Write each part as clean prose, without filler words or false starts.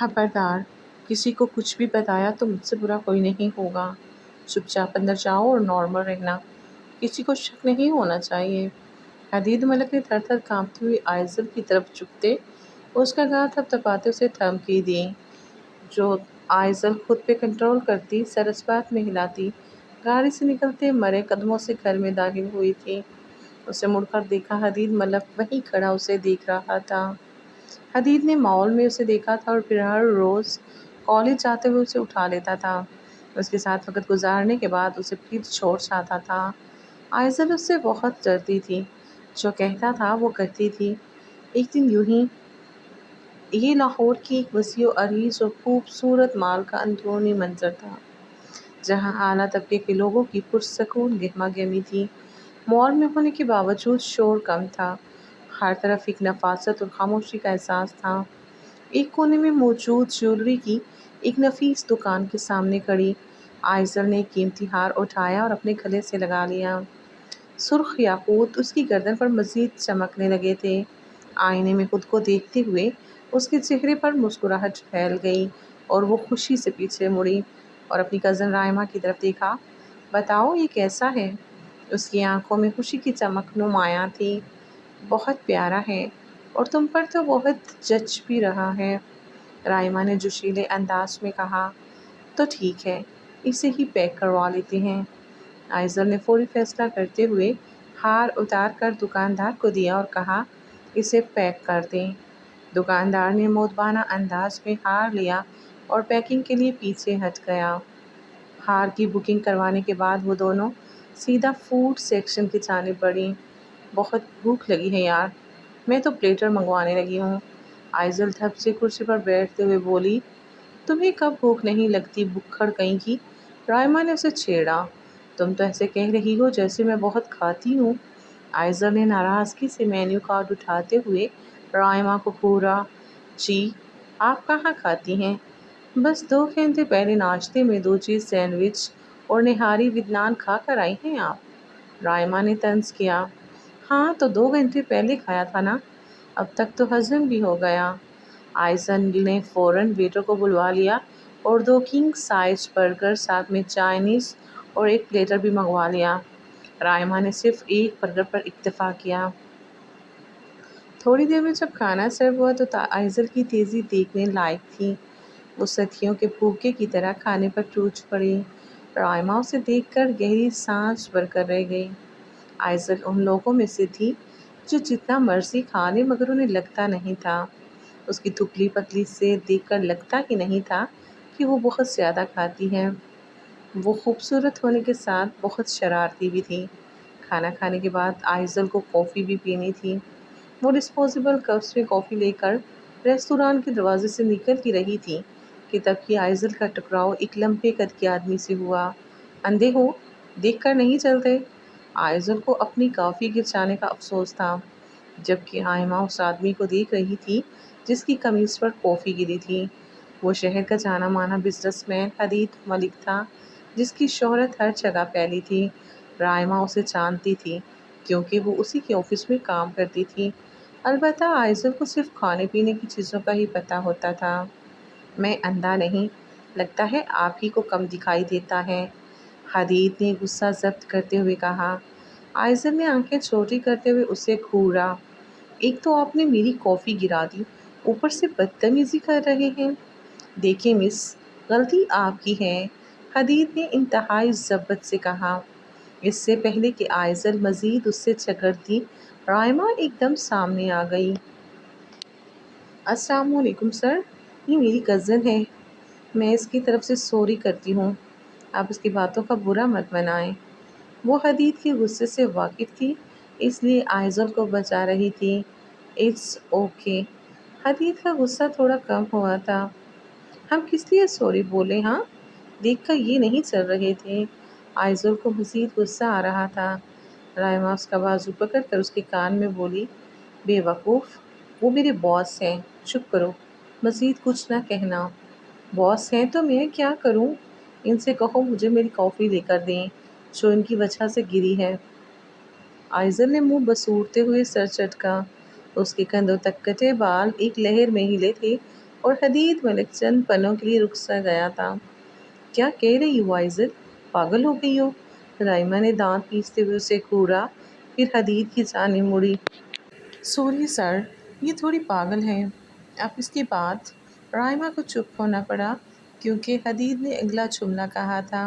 خبردار، کسی کو کچھ بھی بتایا تو مجھ سے برا کوئی نہیں ہوگا۔ چپ چاپ اندر جاؤ اور نارمل رہنا، کسی کو شک نہیں ہونا چاہیے۔ حدید ملک نے تھر تھر کانپتی ہوئی آئزل کی طرف جھکتے اس کا گال تھپ تھپاتے اسے دھمکی دی، جو آئزل خود پہ کنٹرول کرتی سر اس بات میں ہلاتی گاڑی سے نکلتے مرے قدموں سے گھر میں داخل ہوئی تھی۔ اسے مڑ کر دیکھا، حدید ملک وہیں کھڑا اسے دیکھ رہا تھا۔ حدید نے مال میں اسے دیکھا تھا اور پھر ہر روز کالج جاتے ہوئے اسے اٹھا لیتا تھا۔ اس کے ساتھ وقت گزارنے کے بعد اسے پھر چھوڑ جاتا تھا۔ آئزل اس سے بہت ڈرتی تھی، جو کہتا تھا وہ کرتی تھی۔ ایک دن یوں ہی، یہ لاہور کی ایک وسیع و عریض اور خوبصورت مال کا اندرونی منظر تھا، جہاں اعلیٰ طبقے کے لوگوں کی پرسکون گہما گہمی تھی۔ مال میں ہونے کے باوجود شور کم تھا، ہر طرف ایک نفاست اور خاموشی کا احساس تھا۔ ایک کونے میں موجود جیولری کی ایک نفیس دکان کے سامنے کھڑی آئزل نے ایک قیمتی ہار اٹھایا اور اپنے گلے سے لگا لیا۔ سرخ یاقوت اس کی گردن پر مزید چمکنے لگے تھے۔ آئینے میں خود کو دیکھتے ہوئے اس کے چہرے پر مسکراہٹ پھیل گئی اور وہ خوشی سے پیچھے مڑی اور اپنی کزن رائمہ کی طرف دیکھا۔ بتاؤ یہ کیسا ہے؟ اس کی آنکھوں میں خوشی کی چمک نمایاں تھی۔ بہت پیارا ہے اور تم پر تو بہت جچ بھی رہا ہے، رائمہ نے جوشیلے انداز میں کہا۔ تو ٹھیک ہے، اسے ہی پیک کروا لیتے ہیں۔ آئزل نے فوری فیصلہ کرتے ہوئے ہار اتار کر دکاندار کو دیا اور کہا، اسے پیک کر دیں۔ دکاندار نے مؤدبانہ انداز میں ہار لیا اور پیکنگ کے لیے پیچھے ہٹ گیا۔ ہار کی بکنگ کروانے کے بعد وہ دونوں سیدھا فوڈ سیکشن کی جانب بڑھیں۔ بہت بھوک لگی ہے یار، میں تو پلیٹر منگوانے لگی ہوں، آئزل دھپ سے کرسی پر بیٹھتے ہوئے بولی۔ تمہیں کب بھوک نہیں لگتی بکھڑ کہیں کی، رائمہ نے اسے چھیڑا۔ تم تو ایسے کہہ رہی ہو جیسے میں بہت کھاتی ہوں۔ آئزل نے ناراضگی سے مینیو کارڈ اٹھاتے ہوئے رائمہ کو گھورا۔ جی، آپ کہاں کھاتی ہیں؟ بس 2 گھنٹے پہلے ناشتے میں 2 چیز سینڈوچ اور نہاری ود نان کھا کر آئی ہیں آپ، رائمہ نے طنز کیا۔ ہاں تو 2 گھنٹے پہلے کھایا تھا نا، اب تک تو ہضم بھی ہو گیا۔ آئزل نے فوراً ویٹر کو بلوا لیا اور 2 کنگ سائز برگر ساتھ میں چائنیز اور ایک پلیٹر بھی منگوا لیا۔ رائمہ نے صرف ایک برگر پر اکتفا کیا۔ تھوڑی دیر میں جب کھانا سرو ہوا تو آئزل کی تیزی دیکھنے لائق تھی۔ وہ سدیوں کے بھوکے کی طرح کھانے پر ٹوٹ پڑی۔ رائمہ اسے دیکھ کر گہری سانس بھر کر رہ گئی۔ آئزل ان لوگوں میں سے تھی جو جتنا مرضی کھا لے مگر انہیں لگتا نہیں تھا۔ اس کی دبلی پتلی سے دیکھ کر لگتا ہی نہیں تھا کہ وہ بہت زیادہ کھاتی ہے۔ وہ خوبصورت ہونے کے ساتھ بہت شرارتی بھی تھی۔ کھانا کھانے کے بعد آئزل کو کافی بھی پینی تھی۔ وہ ڈسپوزیبل کپس میں کافی لے کر ریستوران کے دروازے سے نکل ہی رہی تھی کہ تب کی آئزل کا ٹکراؤ ایک لمبے قد کے آدمی سے ہوا۔ اندھے ہو، دیکھ کر نہیں چلتے؟ آئزل کو اپنی کافی گر جانے کا افسوس تھا، جبکہ آئمہ اس آدمی کو دیکھ رہی تھی جس کی قمیص پر کافی گری تھی۔ وہ شہر کا جانا مانا بزنس مین حدید ملک تھا، جس کی شہرت ہر جگہ پھیلی تھی۔ رائمہ اسے جانتی تھی کیونکہ وہ اسی کے آفس میں کام کرتی تھی۔ البتہ آئزل کو صرف کھانے پینے کی چیزوں کا ہی پتہ ہوتا تھا۔ میں اندھا نہیں، لگتا ہے آپ ہی کو کم دکھائی دیتا ہے، حدید نے غصہ ضبط کرتے ہوئے کہا۔ آئزل نے آنکھیں چھوٹی کرتے ہوئے اسے گھورا۔ ایک تو آپ نے میری کافی گرا دی، اوپر سے بدتمیزی کر رہے ہیں۔ دیکھیں مس، غلطی آپ کی ہے، حدید نے انتہائی ضبط سے کہا۔ اس سے پہلے کہ آئزل مزید اس سے جھگڑتی، رائمہ ایک دم سامنے آ گئی۔ السلام علیکم سر، یہ میری کزن ہے، میں اس کی طرف سے سوری کرتی ہوں، آپ اس کی باتوں کا برا مت منائیں۔ وہ حدید کے غصے سے واقف تھی، اس لیے آئزل کو بچا رہی تھی۔ اٹس اوکے، حدید کا غصہ تھوڑا کم ہوا تھا۔ ہم کس لیے سوری بولیں ہاں؟ دیکھ کر یہ نہیں چل رہے تھے۔ آئزل کو مزید غصہ آ رہا تھا۔ رائمہ اس کا بازو پکڑ کر اس کے کان میں بولی، بے وقوف، وہ میرے باس ہیں، چپ کرو، مزید کچھ نہ کہنا۔ باس ہیں تو میں کیا کروں؟ ان سے کہو مجھے میری کافی لے کر دیں جو ان کی وجہ سے گری ہے۔ آئزل نے منہ بسوڑتے ہوئے سر چٹکا۔ اس کے کندھوں تک کٹے بال ایک لہر میں ہلے تھے اور حدید ملک چند پلوں کے لیے رک سا گیا تھا۔ کیا کہہ رہی ہو عائزل؟ پاگل ہو گئی ہو؟ رائمہ نے دانت پیستے ہوئے اسے گھورا، پھر حدید کی جانب مڑی۔ سوری سر، یہ تھوڑی پاگل ہے۔ اب اس کے بعد رائمہ کو چپ ہونا پڑا کیونکہ حدید نے اگلا جملہ کہا تھا،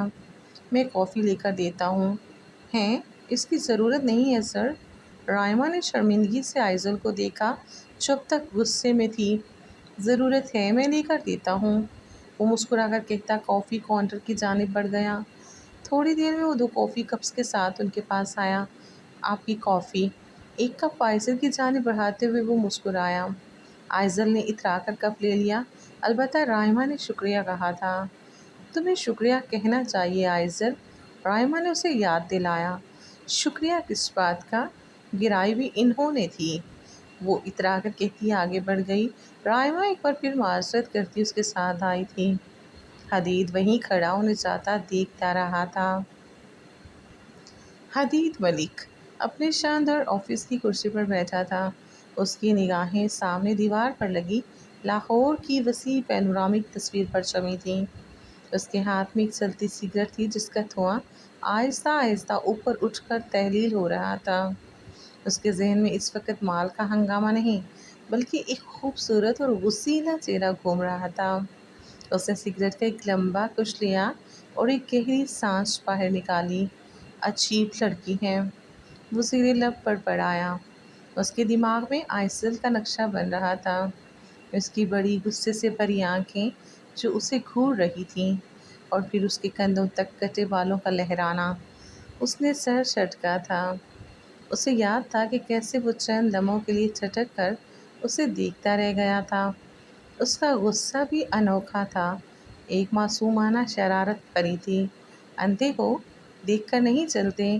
میں کافی لے کر دیتا ہوں۔ ہیں؟ اس کی ضرورت نہیں ہے سر۔ رائمہ نے شرمندگی سے عائزل کو دیکھا جو اب تک غصے میں تھی۔ ضرورت ہے، میں لے کر دیتا ہوں، وہ مسکرا کر کہتا کافی کاؤنٹر کی جانب بڑھ گیا۔ تھوڑی دیر میں وہ 2 کافی کپس کے ساتھ ان کے پاس آیا۔ آپ کی کافی؟ ایک کپ عائزل کی جانب بڑھاتے ہوئے وہ مسکرایا۔ عائزل نے اترا کر کپ لے لیا۔ البتہ رائمہ نے شکریہ کہا تھا۔ تمہیں شکریہ کہنا چاہیے عائزل، رائمہ نے اسے یاد دلایا۔ شکریہ کس بات کا؟ گرائی بھی انہوں نے تھی، وہ اترا کر کہتی آگے بڑھ گئی۔ رائمہ ایک بار پھر معذرت کرتی اس کے ساتھ آئی تھی۔ حدید وہیں کھڑا انہیں جاتا دیکھتا رہا تھا۔ حدید ملک اپنے شاندار آفس کی کرسی پر بیٹھا تھا۔ اس کی نگاہیں سامنے دیوار پر لگی لاہور کی وسیع پینورامک تصویر پر جمی تھیں۔ اس کے ہاتھ میں ایک چلتی سگریٹ تھی جس کا دھواں آہستہ آہستہ اوپر اٹھ کر تحلیل ہو رہا تھا۔ اس کے ذہن میں اس وقت مال کا ہنگامہ نہیں بلکہ ایک خوبصورت اور غصیلا چہرہ گھوم رہا تھا۔ اس نے سگریٹ کا ایک لمبا کش لیا اور ایک گہری سانس باہر نکالی۔ عجیب لڑکی ہے، وہ زیر لب بڑبڑایا۔ اس کے دماغ میں عائزل کا نقشہ بن رہا تھا، اس کی بڑی غصے سے بھری آنکھیں جو اسے گھور رہی تھیں، اور پھر اس کے کندھوں تک کٹے بالوں کا لہرانا۔ اس نے سر جھٹکا تھا۔ اسے یاد تھا کہ کیسے وہ چند لمحوں کے لیے جھٹک کر اسے دیکھتا رہ گیا تھا۔ اس کا غصہ بھی انوکھا تھا، ایک معصومانہ شرارت بھری تھی۔ اندھے ہو، دیکھ کر نہیں چلتے؟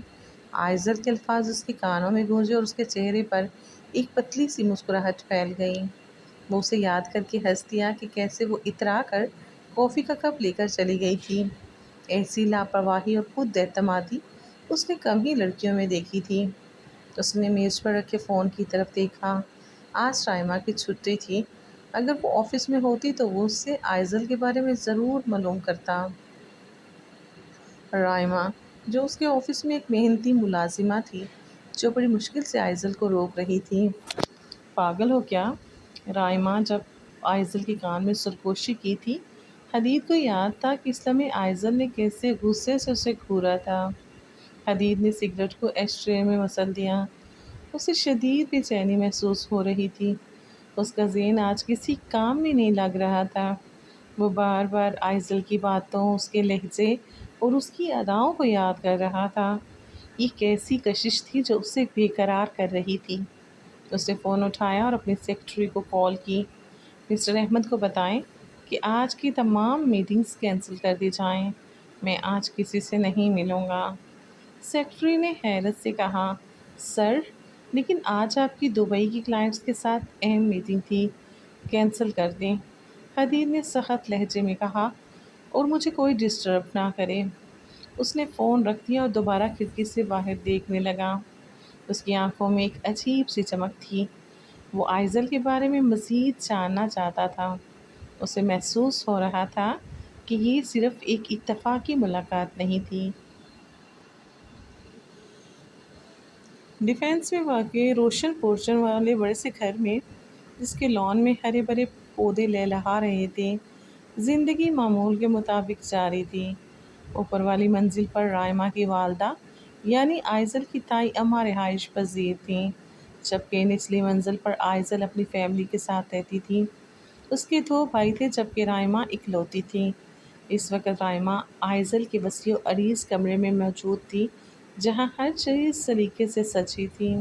عائزل کے الفاظ اس کے کانوں میں گونجے اور اس کے چہرے پر ایک پتلی سی مسکراہٹ پھیل گئی۔ وہ اسے یاد کر کے ہنس دیا کہ کیسے وہ اترا کر کافی کا کپ لے کر چلی گئی تھی۔ ایسی لاپرواہی اور خود اعتمادی اس نے کم ہی لڑکیوں میں دیکھی تھی۔ اس نے میز پر رکھے فون کی طرف دیکھا۔ آج رائمہ کی چھٹی تھی، اگر وہ آفس میں ہوتی تو وہ اس سے عائزل کے بارے میں ضرور معلوم کرتا۔ رائمہ جو اس کے آفس میں ایک محنتی ملازمہ تھی جو بڑی مشکل سے عائزل کو روک رہی تھی۔ پاگل ہو کیا؟ رائمہ جب عائزل کے کان میں سرگوشی کی تھی، حدید کو یاد تھا کہ اس لمحے عائزل نے کیسے غصے سے اسے گھورا تھا۔ حدید نے سگریٹ کو ایش ٹرے میں مسل دیا۔ اسے شدید بے چینی محسوس ہو رہی تھی۔ اس کا ذہن آج کسی کام میں نہیں لگ رہا تھا۔ وہ بار بار عائزل کی باتوں، اس کے لہجے اور اس کی اداؤں کو یاد کر رہا تھا۔ یہ کیسی کشش تھی جو اسے بے قرار کر رہی تھی۔ اس نے فون اٹھایا اور اپنی سیکرٹری کو کال کی۔ مسٹر احمد کو بتائیں کہ آج کی تمام میٹنگز کینسل کر دی جائیں، میں آج کسی سے نہیں ملوں گا۔ سیکرٹری نے حیرت سے کہا، سر لیکن آج آپ کی دبئی کی کلائنٹس کے ساتھ اہم میٹنگ تھی، کینسل کر دیں۔ حدید نے سخت لہجے میں کہا، اور مجھے کوئی ڈسٹرب نہ کرے۔ اس نے فون رکھ دیا اور دوبارہ کھڑکی سے باہر دیکھنے لگا۔ اس کی آنکھوں میں ایک عجیب سی چمک تھی۔ وہ عائزل کے بارے میں مزید جاننا چاہتا تھا۔ اسے محسوس ہو رہا تھا کہ یہ صرف ایک اتفاقی ملاقات نہیں تھی۔ ڈیفینس میں واقع روشن پورچن والے بڑے سے گھر میں، جس کے لان میں ہرے بھرے پودے لہلہا رہے تھے، زندگی معمول کے مطابق جاری تھی۔ اوپر والی منزل پر رائمہ کی والدہ یعنی عائزل کی تائی اماں رہائش پذیر تھیں، جبکہ نچلی منزل پر عائزل اپنی فیملی کے ساتھ رہتی تھی۔ اس کے 2 بھائی تھے جبکہ رائمہ اکلوتی تھی۔ اس وقت رائمہ عائزل کے وسیع و عریض کمرے میں موجود تھی جہاں ہر چیز سلیقے سے سجی تھی۔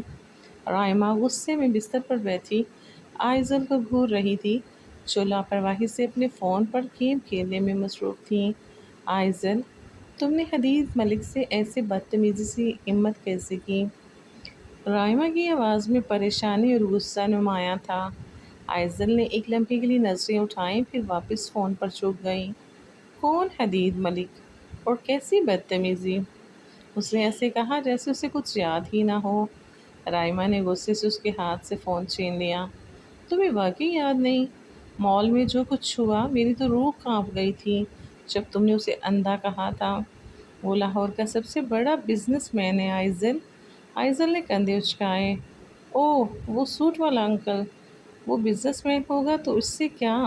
رائمہ غصے میں بستر پر بیٹھی عائزل کو گھور رہی تھی جو لاپرواہی سے اپنے فون پر گیم کھیلنے میں مصروف تھی۔ عائزل، تم نے حدید ملک سے ایسے بدتمیزی سے ہمت کیسے کی؟ رائمہ کی آواز میں پریشانی اور غصہ نمایاں تھا۔ عائزل نے ایک لمحے کے لیے نظریں اٹھائیں، پھر واپس فون پر چپ گئیں۔ کون حدید ملک؟ اور کیسی بدتمیزی؟ اس نے ایسے کہا جیسے اسے کچھ یاد ہی نہ ہو۔ رائمہ نے غصے سے اس کے ہاتھ سے فون چھین لیا۔ تمہیں واقعی یاد نہیں؟ مال میں جو کچھ ہوا میری تو روح کانپ گئی تھی جب تم نے اسے اندھا کہا تھا۔ وہ لاہور کا سب سے بڑا بزنس مین ہے آئزل۔ آئزل نے کندھے اچکائے۔ اوہ وہ سوٹ والا انکل، وہ بزنس مین ہوگا تو اس سے کیا؟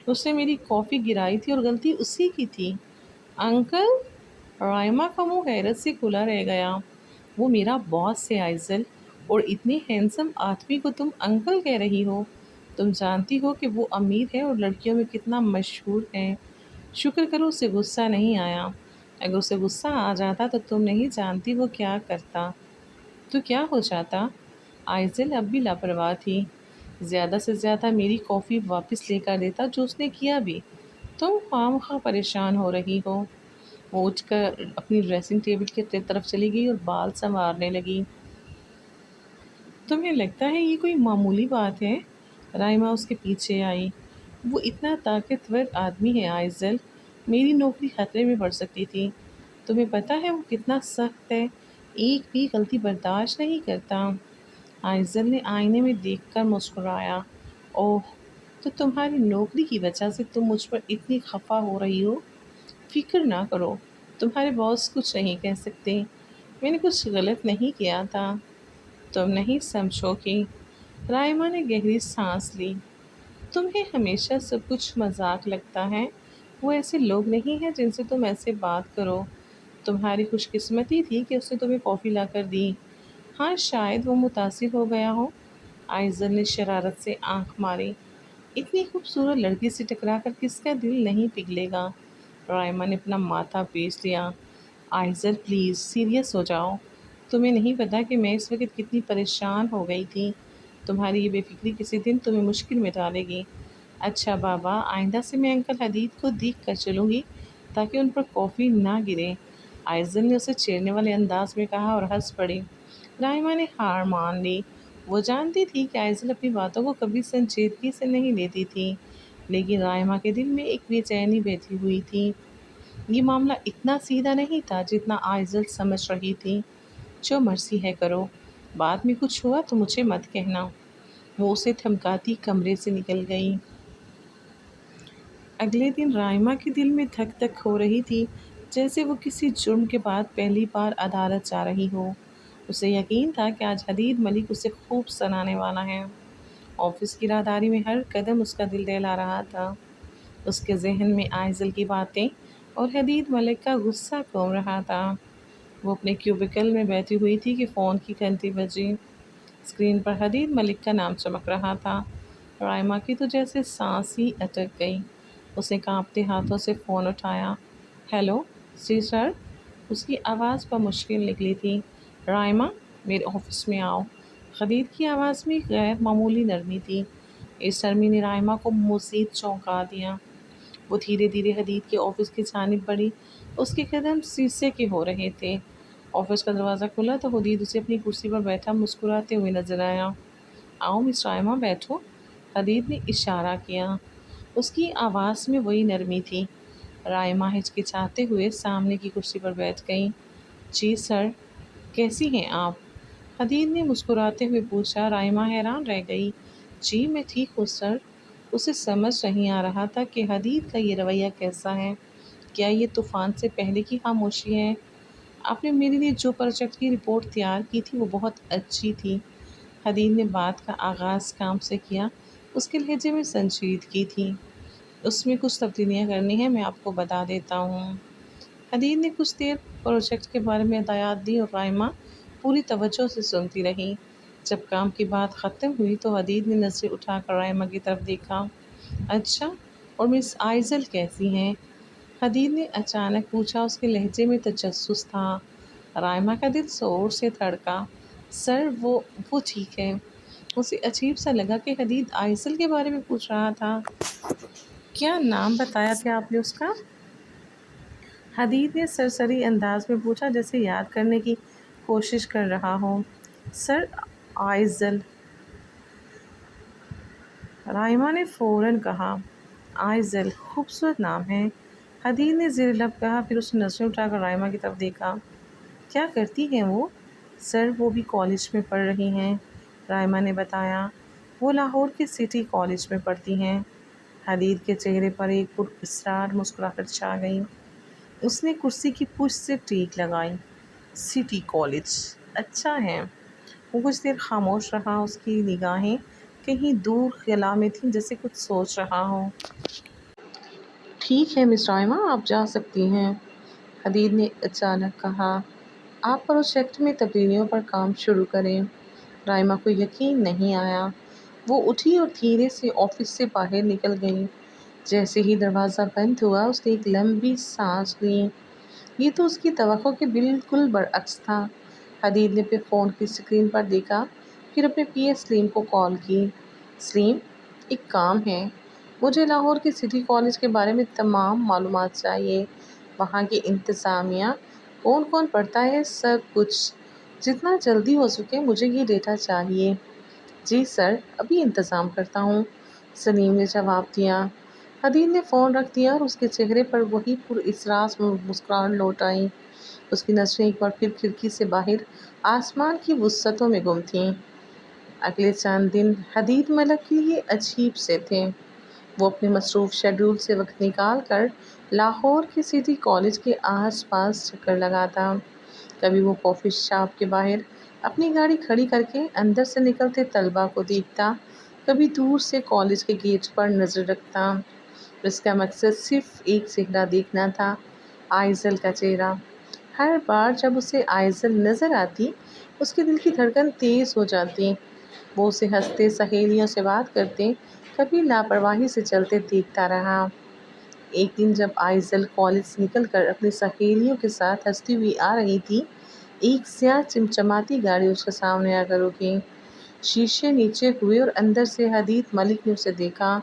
اس نے میری کافی گرائی تھی اور غلطی اسی کی تھی۔ انکل؟ رائمہ کا منہ حیرت سے کھلا رہ گیا۔ وہ میرا باس ہے آئزل، اور اتنے ہینسم آدمی کو تم انکل کہہ رہی ہو؟ تم جانتی ہو کہ وہ امیر ہے اور لڑکیوں میں کتنا مشہور ہے۔ شکر کرو اسے غصہ نہیں آیا۔ اگر اسے غصہ آ جاتا تو تم نہیں جانتی وہ کیا کرتا۔ تو کیا ہو جاتا؟ آئزل اب بھی لاپرواہ تھی۔ زیادہ سے زیادہ میری کافی واپس لے کر دیتا، جو اس نے کیا بھی۔ تم خواہ پریشان ہو رہی ہو۔ وہ اٹھ کر اپنی ڈریسنگ ٹیبل کی طرف چلی گئی اور بال سنوارنے لگی۔ تمہیں لگتا ہے یہ کوئی معمولی بات ہے؟ رائمہ اس کے پیچھے آئی۔ وہ اتنا طاقتور آدمی ہے آئزل، میری نوکری خطرے میں پڑ سکتی تھی۔ تمہیں پتہ ہے وہ کتنا سخت ہے، ایک بھی غلطی برداشت نہیں کرتا۔ آئزل نے آئینے میں دیکھ کر مسکرایا۔ اوہ، تو تمہاری نوکری کی وجہ سے تم مجھ پر اتنی خفا ہو رہی ہو؟ فکر نہ کرو، تمہارے باس کچھ نہیں کہہ سکتے۔ میں نے کچھ غلط نہیں کیا تھا۔ تم نہیں سمجھو گی۔ رائمہ نے گہری سانس لی۔ تمہیں ہمیشہ سب کچھ مذاق لگتا ہے۔ وہ ایسے لوگ نہیں ہیں جن سے تم ایسے بات کرو۔ تمہاری خوش قسمتی تھی کہ اس نے تمہیں کافی لا کر دی۔ ہاں شاید وہ متاثر ہو گیا ہو۔ آئزل نے شرارت سے آنکھ ماری۔ اتنی خوبصورت لڑکی سے ٹکرا کر کس کا دل نہیں پگھلے گا؟ رائمہ نے اپنا ماتھا پیس لیا۔ آئزل پلیز سیریس ہو جاؤ۔ تمہیں نہیں پتا کہ میں اس وقت کتنی پریشان ہو گئی تھی۔ تمہاری یہ بے فکری کسی دن تمہیں مشکل میں ڈالے گی۔ اچھا بابا، آئندہ سے میں انکل حدید کو دیکھ کر چلوں گی تاکہ ان پر کافی نہ گرے، آئزل نے اسے چھیڑنے والے انداز میں کہا اور ہنس پڑی۔ رائمہ نے ہار مان لی۔ وہ جانتی تھی کہ آئزل اپنی باتوں کو کبھی سنجیدگی سے نہیں لیتی تھی، لیکن رائمہ کے دل میں ایک بے چینی بیٹھی ہوئی تھی۔ یہ معاملہ اتنا سیدھا نہیں تھا جتنا آئزل سمجھ رہی تھی۔ جو مرضی ہے کرو، بعد میں کچھ ہوا تو مجھے مت کہنا۔ وہ اسے دھمکاتی کمرے سے نکل گئی۔ اگلے دن رائمہ کے دل میں دھک دھک ہو رہی تھی، جیسے وہ کسی جرم کے بعد پہلی بار عدالت جا رہی ہو۔ اسے یقین تھا کہ آج حدید ملک اسے خوب سنانے والا ہے۔ آفس کی راہداری میں ہر قدم اس کا دل دہلا رہا تھا۔ اس کے ذہن میں آئزل کی باتیں اور حدید ملک کا غصہ گھوم رہا تھا۔ وہ اپنے کیوبیکل میں بیٹھی ہوئی تھی کہ فون کی گھنٹی بجی۔ اسکرین پر حدید ملک کا نام چمک رہا تھا۔ رائمہ کی تو جیسے سانس ہی اٹک گئی۔ اس نے کانپتے ہاتھوں سے فون اٹھایا۔ ہیلو جی سر۔ اس کی آواز بمشکل نکلی تھی۔ رائمہ، میرے آفس میں آؤ۔ حدید کی آواز میں غیر معمولی نرمی تھی۔ اس نرمی نے رائمہ کو مزید چونکا دیا۔ وہ دھیرے دھیرے حدید کے آفس کی جانب بڑھی۔ اس کے قدم شیشے کے ہو رہے تھے۔ آفس کا دروازہ کھلا تو حدید اسے اپنی کرسی پر بیٹھا مسکراتے ہوئے نظر آیا۔ آؤ مس رائمہ بیٹھو۔ حدید نے اشارہ کیا۔ اس کی آواز میں وہی نرمی تھی۔ رائمہ ہچکچاتے ہوئے سامنے کی کرسی پر بیٹھ گئی۔ جی سر، کیسی ہیں آپ؟ حدید نے مسکراتے ہوئے پوچھا۔ رائمہ حیران رہ گئی۔ جی میں ٹھیک ہوں سر۔ اسے سمجھ نہیں آ رہا تھا کہ حدید کا یہ رویہ کیسا ہے۔ کیا یہ طوفان سے پہلے کی خاموشی ہے؟ آپ نے میرے لیے جو پروجیکٹ کی رپورٹ تیار کی تھی وہ بہت اچھی تھی۔ حدید نے بات کا آغاز کام سے کیا۔ اس کے لہجے میں سنجیدگی تھی۔ اس میں کچھ تبدیلیاں کرنی ہیں، میں آپ کو بتا دیتا ہوں۔ حدید نے کچھ دیر پروجیکٹ کے بارے میں ہدایات دی اور رائمہ پوری توجہ سے سنتی رہی۔ جب کام کی بات ختم ہوئی تو حدید نے نظریں اٹھا کر رائمہ کی طرف دیکھا۔ اچھا، اور مس آئزل کیسی ہیں؟ حدید نے اچانک پوچھا۔ اس کے لہجے میں تجسس تھا۔ رائمہ کا دل زور سے دھڑکا۔ سر وہ ٹھیک ہے۔ اسے عجیب سا لگا کہ حدید آئزل کے بارے میں پوچھ رہا تھا۔ کیا نام بتایا تھا آپ نے اس کا؟ حدید نے سرسری انداز میں پوچھا، جیسے یاد کرنے کی کوشش کر رہا ہو۔ سر آئزل، رائمہ نے فوراً کہا۔ آئزل خوبصورت نام ہے، حدید نے زیر لب کہا، پھر اس نے نظریں اٹھا کر رائمہ کی طرف دیکھا۔ کیا کرتی ہیں وہ؟ سر وہ بھی کالج میں پڑھ رہی ہیں، رائمہ نے بتایا۔ وہ لاہور کے سٹی کالج میں پڑھتی ہیں۔ حدید کے چہرے پر ایک پراسرار مسکراہٹ چھا گئی۔ اس نے کرسی کی پشت سے ٹیک لگائی۔ سٹی کالج اچھا ہے۔ وہ کچھ دیر خاموش رہا، اس کی نگاہیں کہیں دور خلا میں تھیں، جیسے کچھ سوچ رہا ہو۔ ٹھیک ہے مس رائما، آپ جا سکتی ہیں، حدید نے اچانک کہا۔ آپ پروجیکٹ میں تبدیلیوں پر کام شروع کریں۔ رائما کو یقین نہیں آیا۔ وہ اٹھی اور دھیرے سے آفس سے باہر نکل گئی۔ جیسے ہی دروازہ بند ہوا، اس نے ایک لمبی سانس لی۔ یہ تو اس کی توقع کے بالکل برعکس تھا۔ حدید نے پھر فون کی اسکرین پر دیکھا، پھر اپنے پی اے سلیم کو کال کی۔ سلیم، ایک کام ہے، مجھے لاہور کے سٹی کالج کے بارے میں تمام معلومات چاہیے۔ وہاں کی انتظامیہ، کون کون پڑھتا ہے، سب کچھ۔ جتنا جلدی ہو سکے مجھے یہ ڈیٹا چاہیے۔ جی سر، ابھی انتظام کرتا ہوں، سلیم نے جواب دیا۔ حدید نے فون رکھ دیا اور اس کے چہرے پر وہی پراسرار مسکراہٹ لوٹ آئی۔ اس کی نظریں ایک بار پھر کھڑکی سے باہر آسمان کی وسعتوں میں گم تھیں۔ اگلے چند دن حدید ملک کے لیے عجیب سے تھے۔ وہ اپنے مصروف شیڈول سے وقت نکال کر لاہور کے سٹی کالج کے آس پاس چکر لگاتا۔ کبھی وہ کافی شاپ کے باہر اپنی گاڑی کھڑی کر کے اندر سے نکلتے طلباء کو دیکھتا، کبھی دور سے کالج کے گیٹ پر نظر رکھتا۔ اس کا مقصد صرف ایک چہرہ دیکھنا تھا، آئزل کا چہرہ۔ ہر بار جب اسے آئزل نظر آتی، اس کے دل کی دھڑکن تیز ہو جاتی۔ وہ اسے ہنستے، سہیلیوں سے بات کرتے، کبھی لاپرواہی سے چلتے دیکھتا رہا۔ ایک دن جب آئزل کالج سے نکل کر اپنی سہیلیوں کے ساتھ ہنستی ہوئی آ رہی تھی، ایک سیاہ چمچماتی گاڑی اس کے سامنے آ کر رکی۔ شیشے نیچے ہوئے اور اندر سے حدید ملک نے اسے دیکھا۔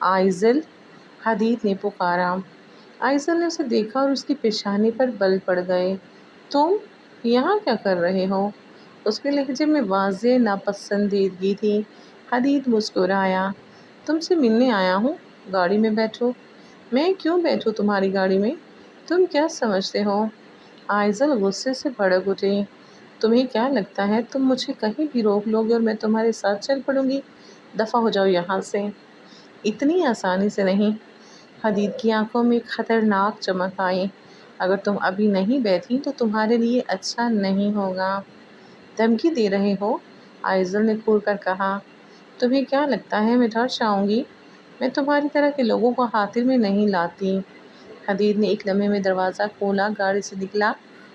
آئزل، حدید نے پکارا۔ آئزل نے اسے دیکھا اور اس کی پیشانی پر بل پڑ گئے۔ تم یہاں کیا کر رہے ہو؟ اس کے لہجے میں واضح ناپسندیدگی تھی۔ حدید مسکرایا۔ تم سے ملنے آیا ہوں، گاڑی میں بیٹھو۔ میں کیوں بیٹھوں تمہاری گاڑی میں؟ تم کیا سمجھتے ہو؟ آئزل غصے سے بھڑک اٹھی۔ تمہیں کیا لگتا ہے تم مجھے کہیں بھی روک لو گے اور میں تمہارے ساتھ چل پڑوں گی؟ دفع ہو جاؤ یہاں سے۔ اتنی آسانی سے نہیں۔ حدید کی آنکھوں میں ایک خطرناک چمک آئی۔ اگر تم ابھی نہیں بیٹھی تو تمہارے لیے اچھا نہیں ہوگا۔ دھمکی دے رہے ہو؟ آئزل نے کھول کر کہا۔ تمہیں کیا لگتا ہے میں ڈر جاؤں گی؟ میں تمہاری طرح کے لوگوں کو خاطر میں نہیں لاتی۔ حدید نے ایک لمحے میں دروازہ کھولا، گاڑی سے نکلا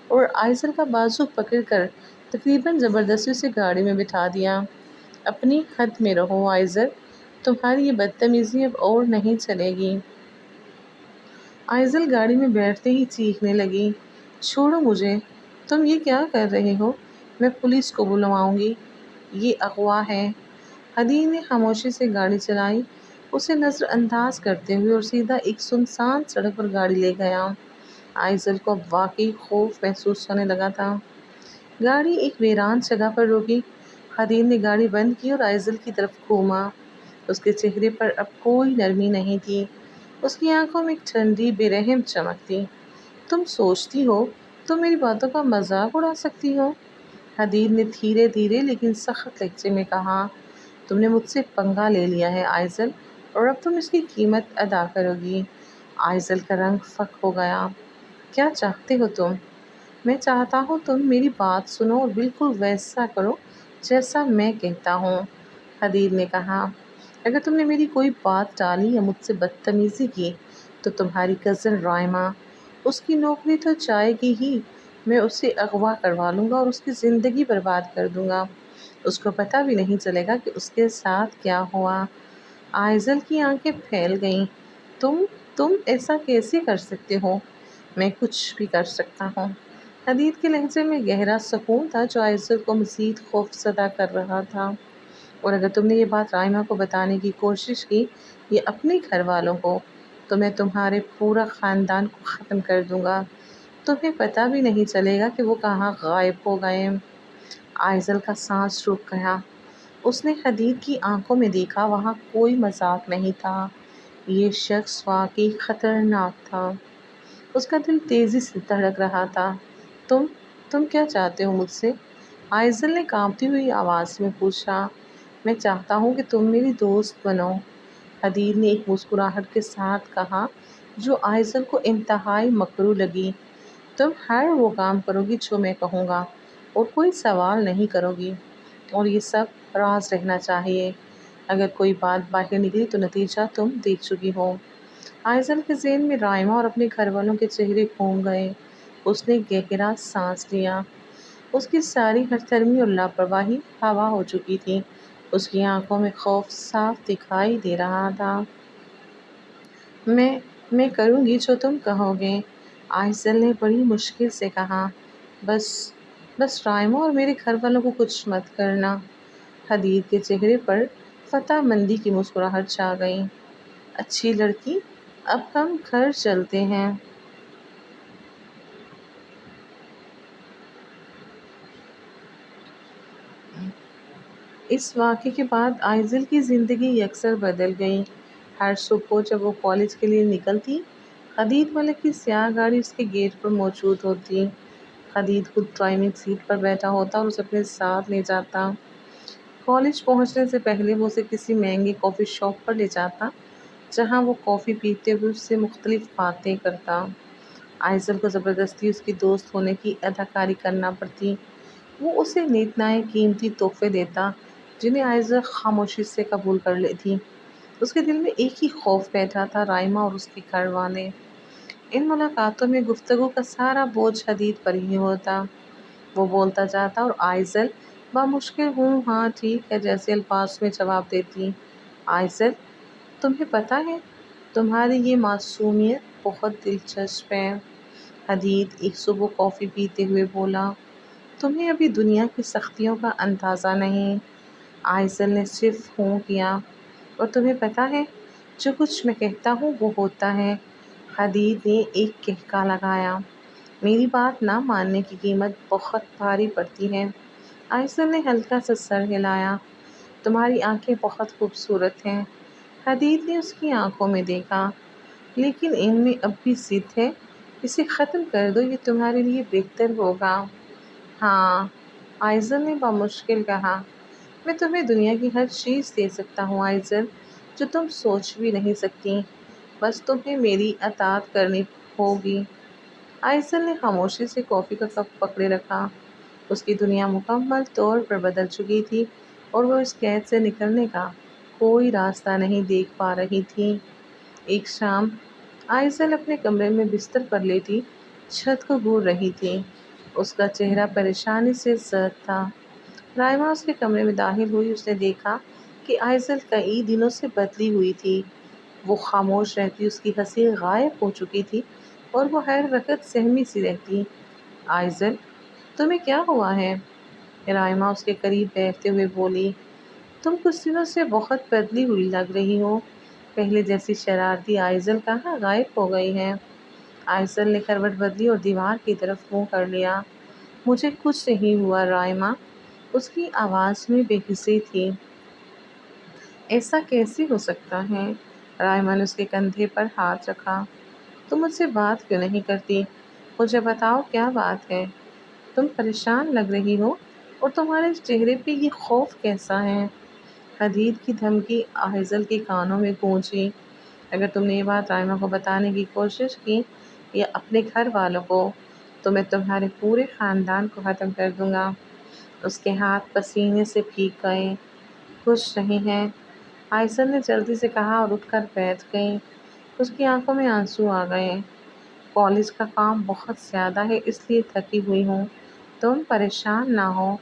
اور آئزل کا بازو پکڑ کر تقریباً زبردستی سے گاڑی میں بٹھا دیا۔ اپنی حد میں رہو آئزل، تمہاری یہ بدتمیزی اب اور نہیں چلے گی۔ آئزل گاڑی میں بیٹھتے ہی چیخنے لگی۔ چھوڑو مجھے، تم یہ کیا کر رہے ہو؟ میں پولیس کو بلواؤں گی، یہ اغوا ہے۔ حدید نے خاموشی سے گاڑی چلائی، اسے نظر انداز کرتے ہوئے، اور سیدھا ایک سنسان سڑک پر گاڑی لے گیا۔ آئزل کو اب واقعی خوف محسوس ہونے لگا تھا۔ گاڑی ایک ویران جگہ پر رکی۔ حدید نے گاڑی بند کی اور آئزل کی طرف گھوما۔ اس کے چہرے پر اب کوئی نرمی نہیں تھی، اس کی آنکھوں میں ایک ٹھنڈی بے رحم چمک تھی۔ تم سوچتی ہو تم میری باتوں کا مذاق اڑا سکتی ہو؟ حدید نے دھیرے دھیرے لیکن سخت لہجے میں کہا۔ تم نے مجھ سے پنگا لے لیا ہے آئزل، اور اب تم اس کی قیمت ادا کرو گی۔ آئزل کا رنگ فک ہو گیا۔ کیا چاہتے ہو تم؟ میں چاہتا ہوں تم میری بات سنو اور بالکل ویسا کرو جیسا میں کہتا ہوں، حدید نے کہا۔ اگر تم نے میری کوئی بات ٹالی یا مجھ سے بدتمیزی کی تو تمہاری کزن رائما، اس کی نوکری تو جائے گی ہی، میں اسے اغوا کروا لوں گا اور اس کی زندگی برباد کر دوں گا۔ اس کو پتہ بھی نہیں چلے گا کہ اس کے ساتھ کیا ہوا۔ آئزل کی آنکھیں پھیل گئیں۔ تم ایسا کیسے کر سکتے ہو؟ میں کچھ بھی کر سکتا ہوں۔ حدید کے لہجے میں گہرا سکون تھا جو آئزل کو مزید خوفزدہ کر رہا تھا۔ اور اگر تم نے یہ بات رائما کو بتانے کی کوشش کی یا اپنے گھر والوں کو، تو میں تمہارے پورا خاندان کو ختم کر دوں گا۔ تمہیں پتہ بھی نہیں چلے گا کہ وہ کہاں غائب ہو گئے۔ آئزل کا سانس رک گیا۔ اس نے حدید کی آنکھوں میں دیکھا، وہاں کوئی مذاق نہیں تھا، یہ شخص واقعی خطرناک تھا۔ اس کا دل تیزی سے دھڑک رہا تھا۔ تم کیا چاہتے ہو مجھ سے؟ آئزل نے کانپتی ہوئی آواز میں پوچھا۔ میں چاہتا ہوں کہ تم میری دوست بنو۔ حدید نے ایک مسکراہٹ کے ساتھ کہا جو آئزل کو انتہائی مکروہ لگی۔ تم ہر وہ کام کرو گی جو میں کہوں گا اور کوئی سوال نہیں کرو گی، اور یہ سب راز رہنا چاہیے۔ اگر کوئی بات باہر نکلی تو نتیجہ تم دیکھ چکی ہو۔ آئزل کے ذہن میں رائما اور اپنے گھر والوں کے چہرے گھوم گئے۔ اس نے گہرا سانس لیا۔ اس کی ساری ہٹ دھرمی اور لاپرواہی ہوا ہو چکی تھی۔ اس کی آنکھوں میں خوف صاف دکھائی دے رہا تھا۔ میں کروں گی جو تم کہو گے، آئزل نے بڑی مشکل سے کہا۔ بس رائما اور میرے گھر والوں کو کچھ مت کرنا۔ حدید کے چہرے پر فتح مندی کی مسکراہٹ چھا گئی۔ اچھی لڑکی، اب ہم گھر چلتے ہیں۔ اس واقعے کے بعد آئزل کی زندگی یکسر بدل گئی۔ ہر صبح جب وہ کالج کے لیے نکلتی، حدید ملک کی سیاہ گاڑی اس کے گیٹ پر موجود ہوتی۔ حدید خود ڈرائیونگ سیٹ پر بیٹھا ہوتا اور اسے اپنے ساتھ لے جاتا۔ کالج پہنچنے سے پہلے وہ اسے کسی مہنگے کافی شاپ پر لے جاتا، جہاں وہ کافی پیتے ہوئے اس سے مختلف باتیں کرتا۔ آئزل کو زبردستی اس کی دوست ہونے کی اداکاری کرنا پڑتی۔ وہ اسے نیک نئے قیمتی تحفے دیتا، جنہیں آئزل خاموشی سے قبول کر لیتی۔ اس کے دل میں ایک ہی خوف بیٹھا تھا، رائما اور اس کے گھر والے۔ ان ملاقاتوں میں گفتگو کا سارا بوجھ حدید پر ہی ہوتا۔ وہ بولتا جاتا اور آئزل بامشکل ہوں ہاں ٹھیک ہے جیسے الفاظ میں جواب دیتی۔ آئزل، تمہیں پتہ ہے تمہاری یہ معصومیت بہت دلچسپ ہے، حدید ایک صبح کافی پیتے ہوئے بولا۔ تمہیں ابھی دنیا کی سختیوں کا اندازہ نہیں۔ آئزل نے صرف ہوں کیا۔ اور تمہیں پتہ ہے جو کچھ میں کہتا ہوں وہ ہوتا ہے، حدید نے ایک کہکا لگایا۔ میری بات نہ ماننے کی قیمت بہت بھاری پڑتی ہے۔ آئزل نے ہلکا سا سر ہلایا۔ تمہاری آنکھیں بہت خوبصورت ہیں۔ حدید نے اس کی آنکھوں میں دیکھا۔ لیکن ان میں اب بھی ضد ہے، اسے ختم کر دو، یہ تمہارے لیے بہتر ہوگا۔ ہاں، آئزل نے بامشکل کہا۔ میں تمہیں دنیا کی ہر چیز دے سکتا ہوں آئزل، جو تم سوچ بھی نہیں سکتی، بس تمہیں میری اطاعت کرنی ہوگی۔ آئزل نے خاموشی سے کافی کا کپ پکڑے رکھا۔ اس کی دنیا مکمل طور پر بدل چکی تھی اور وہ اس قید سے نکلنے کا کوئی راستہ نہیں دیکھ پا رہی تھی۔ ایک شام آئزل اپنے کمرے میں بستر پر لیٹی چھت کو گھور رہی تھی۔ اس کا چہرہ پریشانی سے زرد تھا۔ رائما اس کے کمرے میں داخل ہوئی۔ اس نے دیکھا کہ آئزل کئی دنوں سے بدلی ہوئی تھی۔ وہ خاموش رہتی، اس کی ہنسی غائب ہو چکی تھی اور وہ ہر وقت سہمی سی رہتی۔ آئزل، تمہیں کیا ہوا ہے؟ رائما اس کے قریب بیٹھتے ہوئے بولی۔ تم کچھ دنوں سے بہت بدلی ہوئی لگ رہی ہو۔ پہلے جیسی شرارتی آئزل کہاں غائب ہو گئی ہے؟ آئزل نے کروٹ بدلی اور دیوار کی طرف منہ کر لیا۔ مجھے کچھ نہیں ہوا رائما۔ اس کی آواز میں بے حسی تھی۔ ایسا کیسے ہو سکتا ہے؟ رائما نے اس کے کندھے پر ہاتھ رکھا۔ تم مجھ سے بات کیوں نہیں کرتی؟ مجھے بتاؤ کیا بات ہے؟ تم پریشان لگ رہی ہو اور تمہارے چہرے پہ یہ خوف کیسا ہے؟ حدید کی دھمکی آئزل کے کانوں میں گونجی۔ اگر تم نے یہ بات رائما کو بتانے کی کوشش کی یا اپنے گھر والوں کو، تو میں تمہارے پورے خاندان کو ختم کر دوں گا۔ اس کے ہاتھ پسینے سے بھیگ گئے۔ کچھ نہیں ہے، آئزل نے جلدی سے کہا اور اٹھ کر بیٹھ گئی۔ اس کی آنکھوں میں آنسو آ گئے۔ کالج کا کام بہت زیادہ ہے، اس لیے تھکی ہوئی ہوں، تم پریشان نہ ہو۔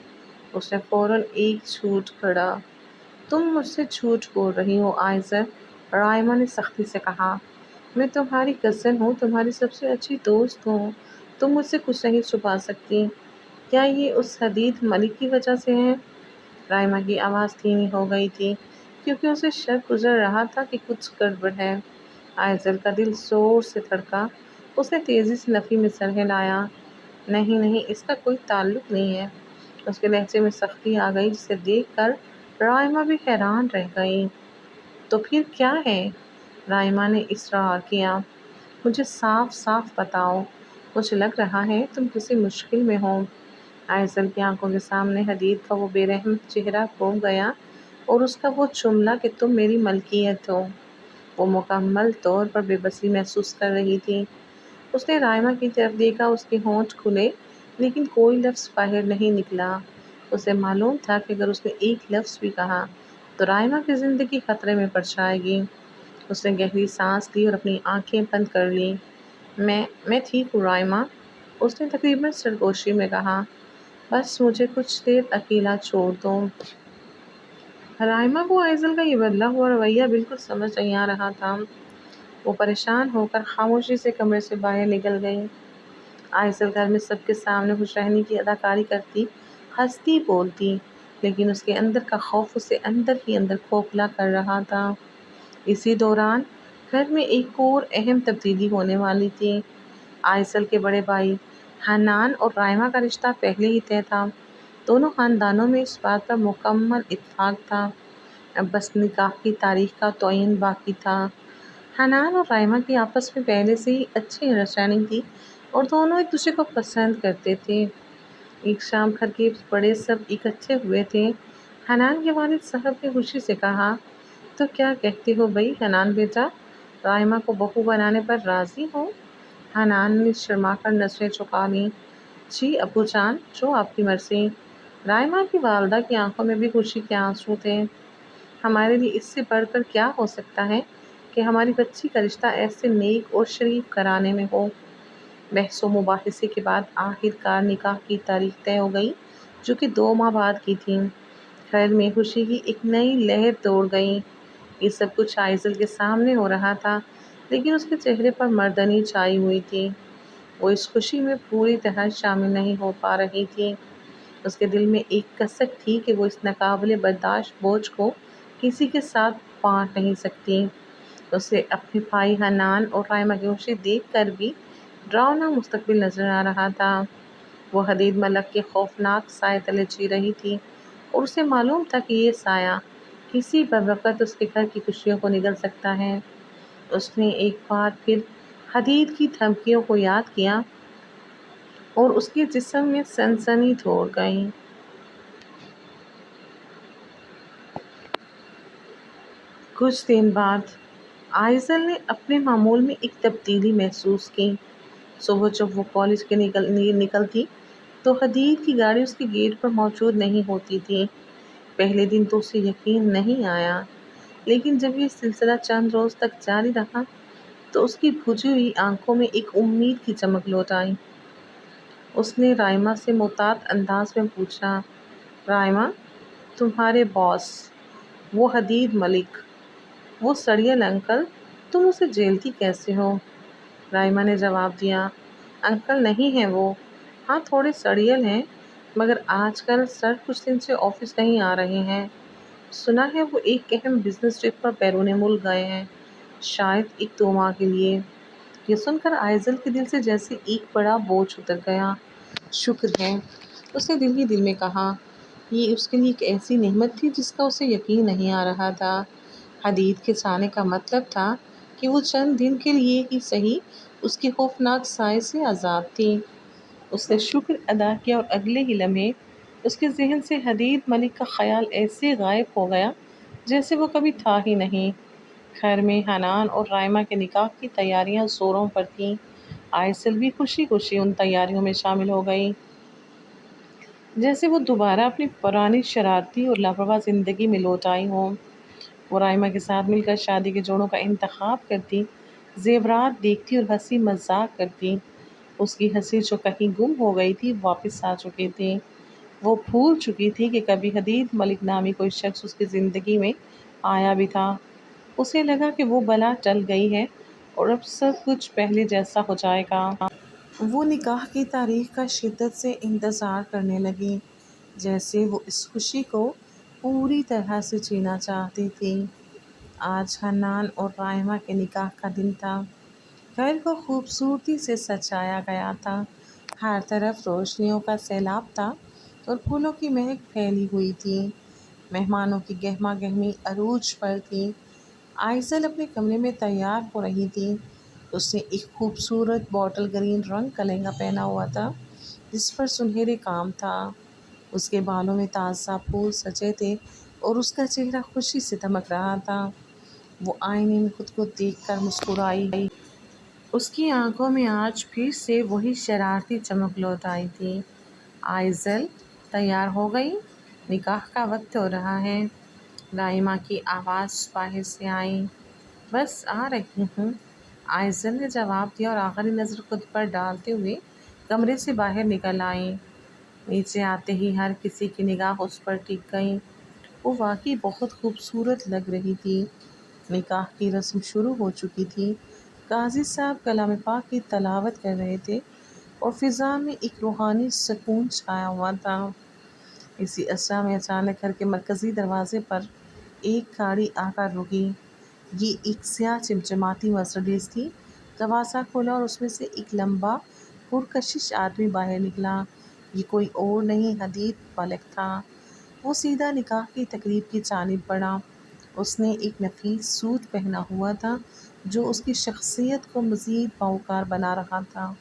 اس نے فوراً ایک جھوٹ گھڑا۔ تم مجھ سے جھوٹ بول رہی ہو آئزل، رائما نے سختی سے کہا۔ میں تمہاری کزن ہوں، تمہاری سب سے اچھی دوست ہوں، تم مجھ سے کچھ نہیں چھپا سکتی۔ کیا یہ اس حدید ملک کی وجہ سے ہے؟ رائما کی آواز دھیمی ہو گئی تھی، کیونکہ اسے شک گزر رہا تھا کہ کچھ گڑبڑ ہے۔ آئزل کا دل زور سے دھڑکا۔ اس نے تیزی سے نفی میں سر ہلایا۔ نہیں، اس کا کوئی تعلق نہیں ہے۔ اس کے لہجے میں سختی آ گئی، جسے دیکھ کر رائما بھی حیران رہ گئی۔ تو پھر کیا ہے؟ رائما نے اصرار کیا۔ مجھے صاف صاف بتاؤ، مجھے لگ رہا ہے تم کسی مشکل میں ہو۔ آئزل کی آنکھوں کے سامنے حدید کا وہ بے رحم چہرہ گھوم گیا اور اس کا وہ جملہ کہ تم میری ملکیت ہو۔ وہ مکمل طور پر بے بسی محسوس کر رہی تھی۔ اس نے رائما کی طرف دیکھا، اس کے ہونٹ کھلے لیکن کوئی لفظ باہر نہیں نکلا۔ اسے معلوم تھا کہ اگر اس نے ایک لفظ بھی کہا تو رائما کی زندگی خطرے میں پڑ جائے گی۔ اس نے گہری سانس لی اور اپنی آنکھیں بند کر لیں۔ میں ٹھیک ہوں رائما، اس نے تقریباً سرگوشی میں کہا، بس مجھے کچھ دیر اکیلا چھوڑ دو۔ رائما کو آئزل کا یہ بدلا ہوا رویہ بالکل سمجھ نہیں آ رہا تھا۔ وہ پریشان ہو کر خاموشی سے کمرے سے باہر نکل گئی۔ آئزل گھر میں سب کے سامنے خوش رہنے کی اداکاری کرتی، ہنستی بولتی، لیکن اس کے اندر کا خوف اسے اندر ہی اندر کھوکھلا کر رہا تھا۔ اسی دوران گھر میں ایک اور اہم تبدیلی ہونے والی تھی۔ آئزل کے بڑے بھائی حنان اور رائما کا رشتہ پہلے ہی طے تھا۔ دونوں خاندانوں میں اس بات پر مکمل اتفاق تھا، اب بس نکاح کی تاریخ کا تعین باقی تھا۔ حنان اور رائما کی آپس میں پہلے سے ہی اچھی انڈرسٹینڈنگ تھی اور دونوں ایک دوسرے کو پسند کرتے تھے۔ ایک شام گھر کے بڑے سب اکٹھے ہوئے تھے۔ حنان کے والد صاحب نے خوشی سے کہا، تو کیا کہتے ہو بھائی حنان بیٹا، رائما کو بہو بنانے پر راضی ہو؟ حنان نے شرما کر نظریں جھکا لیں۔ جی ابو جان، جو آپ کی مرضی۔ رائما کی والدہ کی آنکھوں میں بھی خوشی کے آنسو تھے۔ ہمارے لیے اس سے بڑھ کر کیا ہو سکتا ہے کہ ہماری بچی کا رشتہ ایسے نیک اور شریف گھرانے میں ہو۔ بحث و مباحثے کے بعد آخر کار نکاح کی تاریخ طے ہو گئی، جو کہ 2 ماہ بعد کی تھی۔ گھر میں خوشی کی ایک نئی لہر دوڑ گئی۔ یہ سب کچھ آئزل کے سامنے ہو رہا تھا، لیکن اس کے چہرے پر مردنی چھائی ہوئی تھی۔ وہ اس خوشی میں پوری طرح شامل نہیں ہو پا رہی تھی۔ اس کے دل میں ایک کسک تھی کہ وہ اس ناقابل برداشت بوجھ کو کسی کے ساتھ بانٹ نہیں سکتی۔ اسے اپنے بھائی حنان اور رائما کی خوشی دیکھ کر بھی ڈراؤنا مستقبل نظر آ رہا تھا۔ وہ حدید ملک کے خوفناک سائے تلے جی رہی تھی اور اسے معلوم تھا کہ یہ سایہ کسی بھی وقت اس کے گھر کی خوشیوں کو نگل سکتا ہے۔ اس نے ایک بار پھر حدید کی دھمکیوں کو یاد کیا اور اس کے جسم میں سنسنی دوڑ گئی۔ کچھ دن بعد آئزل نے اپنے معمول میں ایک تبدیلی محسوس کی۔ صبح جب وہ کالج کے نکلتی تو حدید کی گاڑی اس کے گیٹ پر موجود نہیں ہوتی تھی۔ پہلے دن تو اسے یقین نہیں آیا، لیکن جب یہ سلسلہ چند روز تک جاری رہا تو اس کی بجھی ہوئی آنکھوں میں ایک امید کی چمک لوٹ آئی۔ اس نے رائما سے محتاط انداز میں پوچھا، رائما، تمہارے باس، وہ حدید ملک، وہ سڑیل انکل، تم اسے جیلتی کیسے ہو؟ رائما نے جواب دیا، انکل نہیں ہیں وہ، ہاں تھوڑے سڑیل ہیں، مگر آج کل سر کچھ دن سے آفس نہیں آ رہے ہیں۔ سنا ہے وہ ایک اہم بزنس ٹرپ پر بیرون ملک گئے ہیں، شاید 1-2 ماہ کے لیے۔ یہ سن کر آئزل کے دل سے جیسے ایک بڑا بوجھ اتر گیا۔ شکر ہے، اس نے دل ہی دل میں کہا۔ یہ اس کے لیے ایک ایسی نعمت تھی جس کا اسے یقین نہیں آ رہا تھا۔ حدید کے جانے کا مطلب تھا کہ وہ چند دن کے لیے ہی صحیح اس کے خوفناک سائے سے آزاد تھی۔ اس نے شکر ادا کیا اور اگلے ہی لمحے اس کے ذہن سے حدید ملک کا خیال ایسے غائب ہو گیا جیسے وہ کبھی تھا ہی نہیں۔ گھر میں حنان اور رائما کے نکاح کی تیاریاں زوروں پر تھیں۔ آئزل بھی خوشی خوشی ان تیاریوں میں شامل ہو گئی، جیسے وہ دوبارہ اپنی پرانی شرارتی اور لاپرواہ زندگی میں لوٹ آئی ہوں۔ وہ رائما کے ساتھ مل کر شادی کے جوڑوں کا انتخاب کرتی، زیورات دیکھتی اور ہنسی مذاق کرتی۔ اس کی ہنسی جو کہیں گم ہو گئی تھی واپس آ چکی تھی۔ وہ بھول چکی تھی کہ کبھی حدید ملک نامی کوئی شخص اس کی زندگی میں آیا بھی تھا۔ اسے لگا کہ وہ بلا ٹل گئی ہے اور اب سب کچھ پہلے جیسا ہو جائے گا۔ وہ نکاح کی تاریخ کا شدت سے انتظار کرنے لگی، جیسے وہ اس خوشی کو پوری طرح سے جینا چاہتی تھی۔ آج حنان اور رائما کے نکاح کا دن تھا۔ گھر کو خوبصورتی سے سجایا گیا تھا، ہر طرف روشنیوں کا سیلاب تھا اور پھولوں کی مہک پھیلی ہوئی تھی۔ مہمانوں کی گہما گہمی عروج پر تھی۔ آئزل اپنے کمرے میں تیار ہو رہی تھی۔ اس نے ایک خوبصورت باٹل گرین رنگ کا لہنگا پہنا ہوا تھا جس پر سنہرے کام تھا۔ اس کے بالوں میں تازہ پھول سجے تھے اور اس کا چہرہ خوشی سے دمک رہا تھا۔ وہ آئینے میں خود کو دیکھ کر مسکرائی۔ اس کی آنکھوں میں آج پھر سے وہی شرارتی چمک لوٹ آئی تھی۔ آئزل تیار ہو گئی؟ نکاح کا وقت ہو رہا ہے۔ رائمہ کی آواز باہر سے آئی۔ بس آ رہی ہوں، آئزل نے جواب دیا اور آخری نظر خود پر ڈالتے ہوئے کمرے سے باہر نکل آئی۔ نیچے آتے ہی ہر کسی کی نگاہ اس پر ٹک گئی۔ وہ واقعی بہت خوبصورت لگ رہی تھی۔ نکاح کی رسم شروع ہو چکی تھی۔ قاضی صاحب کلام پاک کی تلاوت کر رہے تھے اور فضا میں ایک روحانی سکون چھایا ہوا تھا۔ اسی اسرا میں اچانک گھر کے مرکزی دروازے پر ایک گاڑی آ کر رکی۔ یہ ایک سیاہ چمچماتی مرسڈیز تھی۔ دروازہ کھولا اور اس میں سے ایک لمبا پرکشش آدمی باہر نکلا۔ یہ کوئی اور نہیں، حدید ملک تھا۔ وہ سیدھا نکاح کی تقریب کی جانب بڑھا۔ اس نے ایک نفیس سوٹ پہنا ہوا تھا جو اس کی شخصیت کو مزید باوقار بنا رہا تھا۔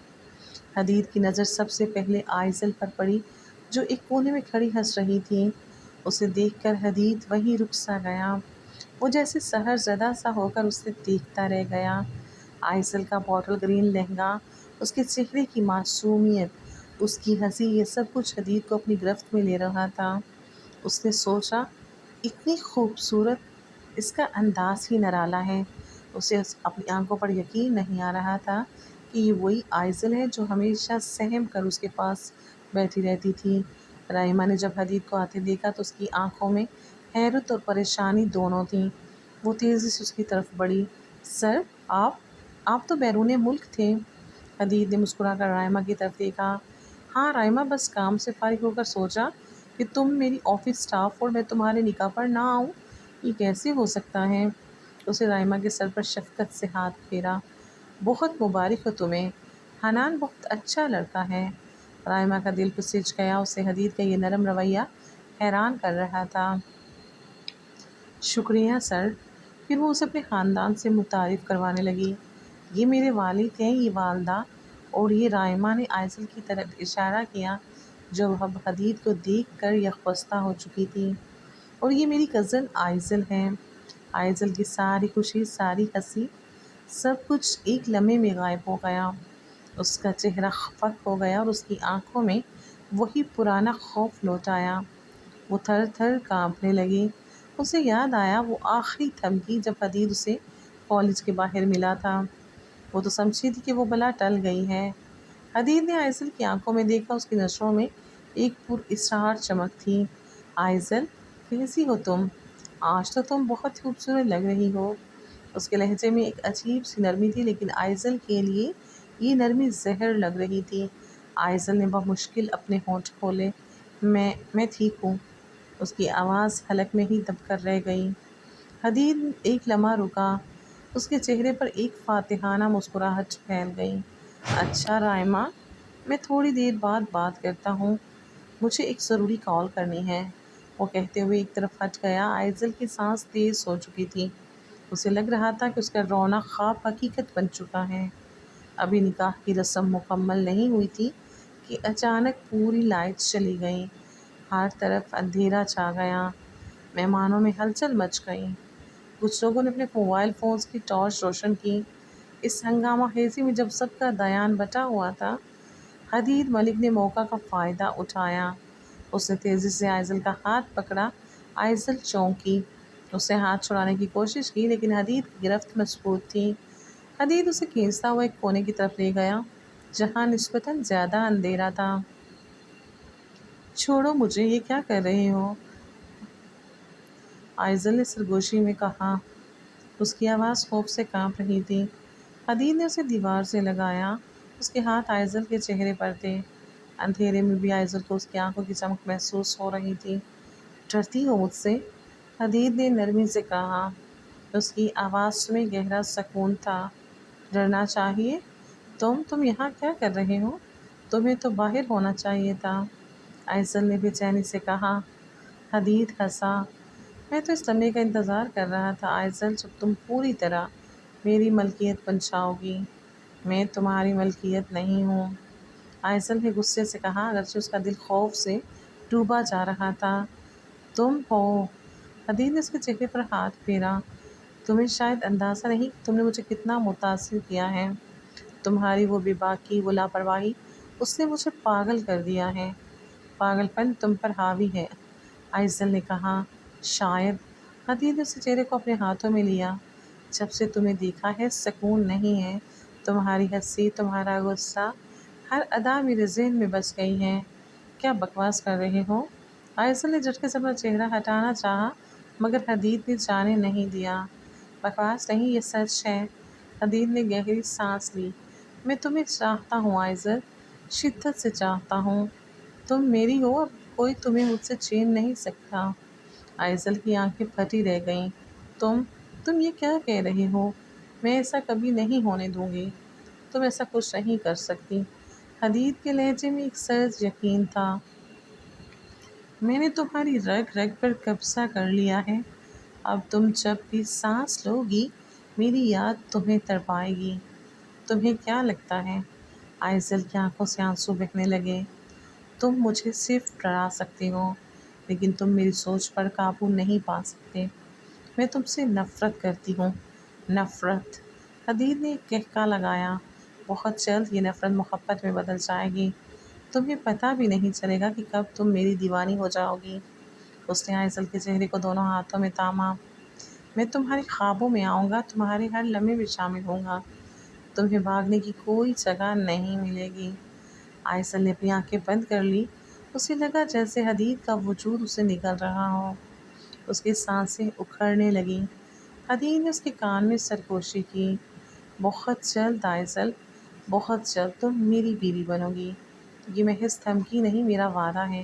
حدید کی نظر سب سے پہلے آئزل پر پڑی جو ایک کونے میں کھڑی ہنس رہی تھی۔ اسے دیکھ کر حدید وہیں رک سا گیا۔ وہ جیسے سحر زدہ سا ہو کر اسے دیکھتا رہ گیا۔ آئزل کا باٹل گرین لہنگا، اس کے چہرے کی معصومیت، اس کی ہنسی، یہ سب کچھ حدید کو اپنی گرفت میں لے رہا تھا۔ اس نے سوچا، اتنی خوبصورت، اس کا انداز ہی نرالا ہے۔ اسے اپنی آنکھوں پر یقین نہیں آ رہا تھا کہ یہ وہی آئزل ہے جو ہمیشہ سہم کر اس کے پاس بیٹھی رہتی تھی۔ رائمہ نے جب حدید کو آتے دیکھا تو اس کی آنکھوں میں حیرت اور پریشانی دونوں تھیں۔ وہ تیزی سے اس کی طرف بڑھی۔ سر، آپ تو بیرون ملک تھے۔ حدید نے مسکرا کر رائمہ کی طرف دیکھا۔ ہاں رائمہ، بس کام سے فارغ ہو کر سوچا کہ تم میری آفس سٹاف اور میں تمہارے نکاح پر نہ آؤں، یہ کیسے ہو سکتا ہے؟ اسے رائمہ کے سر پر شفقت سے ہاتھ پھیرا۔ بہت مبارک ہو تمہیں، حنان بہت اچھا لڑکا ہے۔ رائمہ کا دل پسچ گیا۔ اسے حدید کا یہ نرم رویہ حیران کر رہا تھا۔ شکریہ سر۔ پھر وہ اسے اپنے خاندان سے متعارف کروانے لگی۔ یہ میرے والد ہیں، یہ والدہ، اور یہ رائمہ نے آئزل کی طرف اشارہ کیا جو اب حدید کو دیکھ کر یکبستہ ہو چکی تھی، اور یہ میری کزن آئزل ہے۔ آئزل کی ساری خوشی، ساری ہنسی، سب کچھ ایک لمحے میں غائب ہو گیا۔ اس کا چہرہ خفق ہو گیا اور اس کی آنکھوں میں وہی پرانا خوف لوٹ آیا۔ وہ تھر تھر کانپنے لگی۔ اسے یاد آیا وہ آخری دھمکی جب حدید اسے کالج کے باہر ملا تھا۔ وہ تو سمجھی تھی کہ وہ بلا ٹل گئی ہے۔ حدید نے آئزل کی آنکھوں میں دیکھا۔ اس کی نظروں میں ایک پراسرار چمک تھی۔ آئزل، کیسی ہو تم؟ آج تو تم بہت خوبصورت لگ رہی ہو۔ اس کے لہجے میں ایک عجیب سی نرمی تھی، لیکن آئزل کے لیے یہ نرمی زہر لگ رہی تھی۔ آئزل نے بمشکل اپنے ہونٹ کھولے۔ میں ٹھیک ہوں۔ اس کی آواز حلق میں ہی دب کر رہ گئی۔ حدید ایک لمحہ رکا۔ اس کے چہرے پر ایک فاتحانہ مسکراہٹ پھیل گئی۔ اچھا رائمہ، میں تھوڑی دیر بعد بات کرتا ہوں، مجھے ایک ضروری کال کرنی ہے۔ وہ کہتے ہوئے ایک طرف ہٹ گیا۔ آئزل کی سانس تیز ہو چکی تھی۔ اسے لگ رہا تھا کہ اس کا رونا خواب حقیقت بن چکا ہے۔ ابھی نکاح کی رسم مکمل نہیں ہوئی تھی کہ اچانک پوری لائٹس چلی گئیں۔ ہر طرف اندھیرا چھا گیا۔ مہمانوں میں ہلچل مچ گئی۔ کچھ لوگوں نے اپنے موبائل فونز کی ٹارچ روشن کی۔ اس ہنگامہ خیزی میں جب سب کا دھیان بٹا ہوا تھا، حدید ملک نے موقع کا فائدہ اٹھایا۔ اس نے تیزی سے آئزل کا ہاتھ پکڑا۔ آئزل چونکی۔ اس نے ہاتھ چھڑانے کی کوشش کی، لیکن حدید کی گرفت مضبوط تھی۔ حدید اسے کھینچتا ہوا ایک کونے کی طرف لے گیا جہاں نسبتاً زیادہ اندھیرا تھا۔ چھوڑو مجھے، یہ کیا کر رہے ہو؟ آئزل نے سرگوشی میں کہا۔ اس کی آواز خوف سے کانپ رہی تھی۔ حدید نے اسے دیوار سے لگایا۔ اس کے ہاتھ آئزل کے چہرے پر تھے۔ اندھیرے میں بھی آئزل کو اس کی آنکھوں کی چمک محسوس ہو رہی تھی۔ ڈرتی ہو مجھ سے؟ حدید نے نرمی سے کہا۔ اس کی آواز میں گہرا سکون تھا۔ ڈرنا چاہیے؟ تم یہاں کیا کر رہے ہو؟ تمہیں تو باہر ہونا چاہیے تھا، آئزل نے بے چینی سے کہا۔ حدید ہنسا۔ میں تو اس لمحے کا انتظار کر رہا تھا آئزل، جب تم پوری طرح میری ملکیت بن جاؤ گی۔ میں تمہاری ملکیت نہیں ہوں، آئزل نے غصے سے کہا، اگرچہ اس کا دل خوف سے ڈوبا جا رہا تھا۔ تم ہو۔ حدید نے اس کے چہرے پر ہاتھ پھیرا۔ تمہیں شاید اندازہ نہیں کہ تم نے مجھے کتنا متاثر کیا ہے۔ تمہاری وہ بے باکی، وہ لاپرواہی، اس نے مجھے پاگل کر دیا ہے۔ پاگل پن تم پر حاوی ہے، آئزل نے کہا۔ شاید۔ حدید نے اسے چہرے کو اپنے ہاتھوں میں لیا۔ جب سے تمہیں دیکھا ہے سکون نہیں ہے۔ تمہاری ہنسی، تمہارا غصہ، ہر ادا میرے ذہن میں بس گئی ہے۔ کیا بکواس کر رہے ہو؟ آئزل نے جھٹکے سے اپنا چہرہ ہٹانا چاہا مگر حدید نے جانے نہیں دیا۔ بکواس نہیں، یہ سچ ہے۔ حدید نے گہری سانس لی۔ میں تمہیں چاہتا ہوں آئزل، شدت سے چاہتا ہوں۔ تم میری ہو، اب کوئی تمہیں مجھ سے چھین نہیں سکتا۔ آئزل کی آنکھیں پھٹی رہ گئیں۔ تم یہ کیا کہہ رہے ہو؟ میں ایسا کبھی نہیں ہونے دوں گی۔ تم ایسا کچھ نہیں کر سکتی۔ حدید کے لہجے میں ایک سرد یقین تھا۔ میں نے تمہاری رگ رگ پر قبضہ کر لیا ہے۔ اب تم جب بھی سانس لو گی میری یاد تمہیں تڑپائے گی۔ تمہیں کیا لگتا ہے؟ آئزل کی آنکھوں سے آنسو بہنے لگے۔ تم مجھے صرف ڈرا سکتے ہو لیکن تم میری سوچ پر قابو نہیں پا سکتے۔ میں تم سے نفرت کرتی ہوں۔ نفرت؟ حدید نے ایک کہکا لگایا۔ بہت جلد یہ نفرت محبت میں بدل جائے گی۔ تمہیں پتہ بھی نہیں چلے گا کہ کب تم میری دیوانی ہو جاؤ گی۔ اس نے آئزل کے چہرے کو دونوں ہاتھوں میں تھاما۔ میں تمہارے خوابوں میں آؤں گا، تمہارے ہر لمحے میں شامل ہوں گا۔ تمہیں بھاگنے کی کوئی جگہ نہیں ملے گی۔ آئزل نے اپنی آنکھیں بند کر لی۔ اسے لگا جیسے حدید کا وجود اسے نگل رہا ہو۔ اس کی سانسیں اکھڑنے لگیں۔ حدید نے اس کے کان میں سرگوشی کی۔ بہت جلد آئزل، بہت جلد تم میری بیوی بنو گی۔ یہ محض دھمکی نہیں، میرا وعدہ ہے،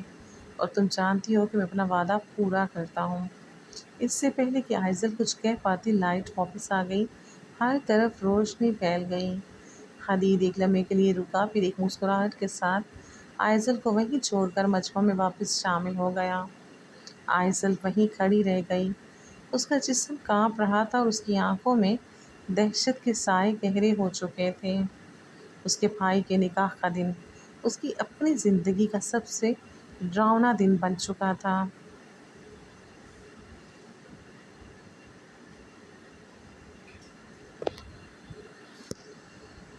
اور تم جانتی ہو کہ میں اپنا وعدہ پورا کرتا ہوں۔ اس سے پہلے کہ آئزل کچھ کہہ پاتی لائٹ واپس آ گئی۔ ہر طرف روشنی پھیل گئی۔ حدید ایک لمحے کے لیے رکا، پھر ایک مسکراہٹ کے ساتھ آئزل کو وہیں چھوڑ کر مجمع میں واپس شامل ہو گیا۔ آئزل وہیں کھڑی رہ گئی۔ اس کا جسم کانپ رہا تھا اور اس کی آنکھوں میں دہشت کے سائے گہرے ہو چکے تھے۔ اس کے بھائی کے نکاح کا دن اس کی اپنی زندگی کا سب سے ڈراؤنا دن بن چکا تھا۔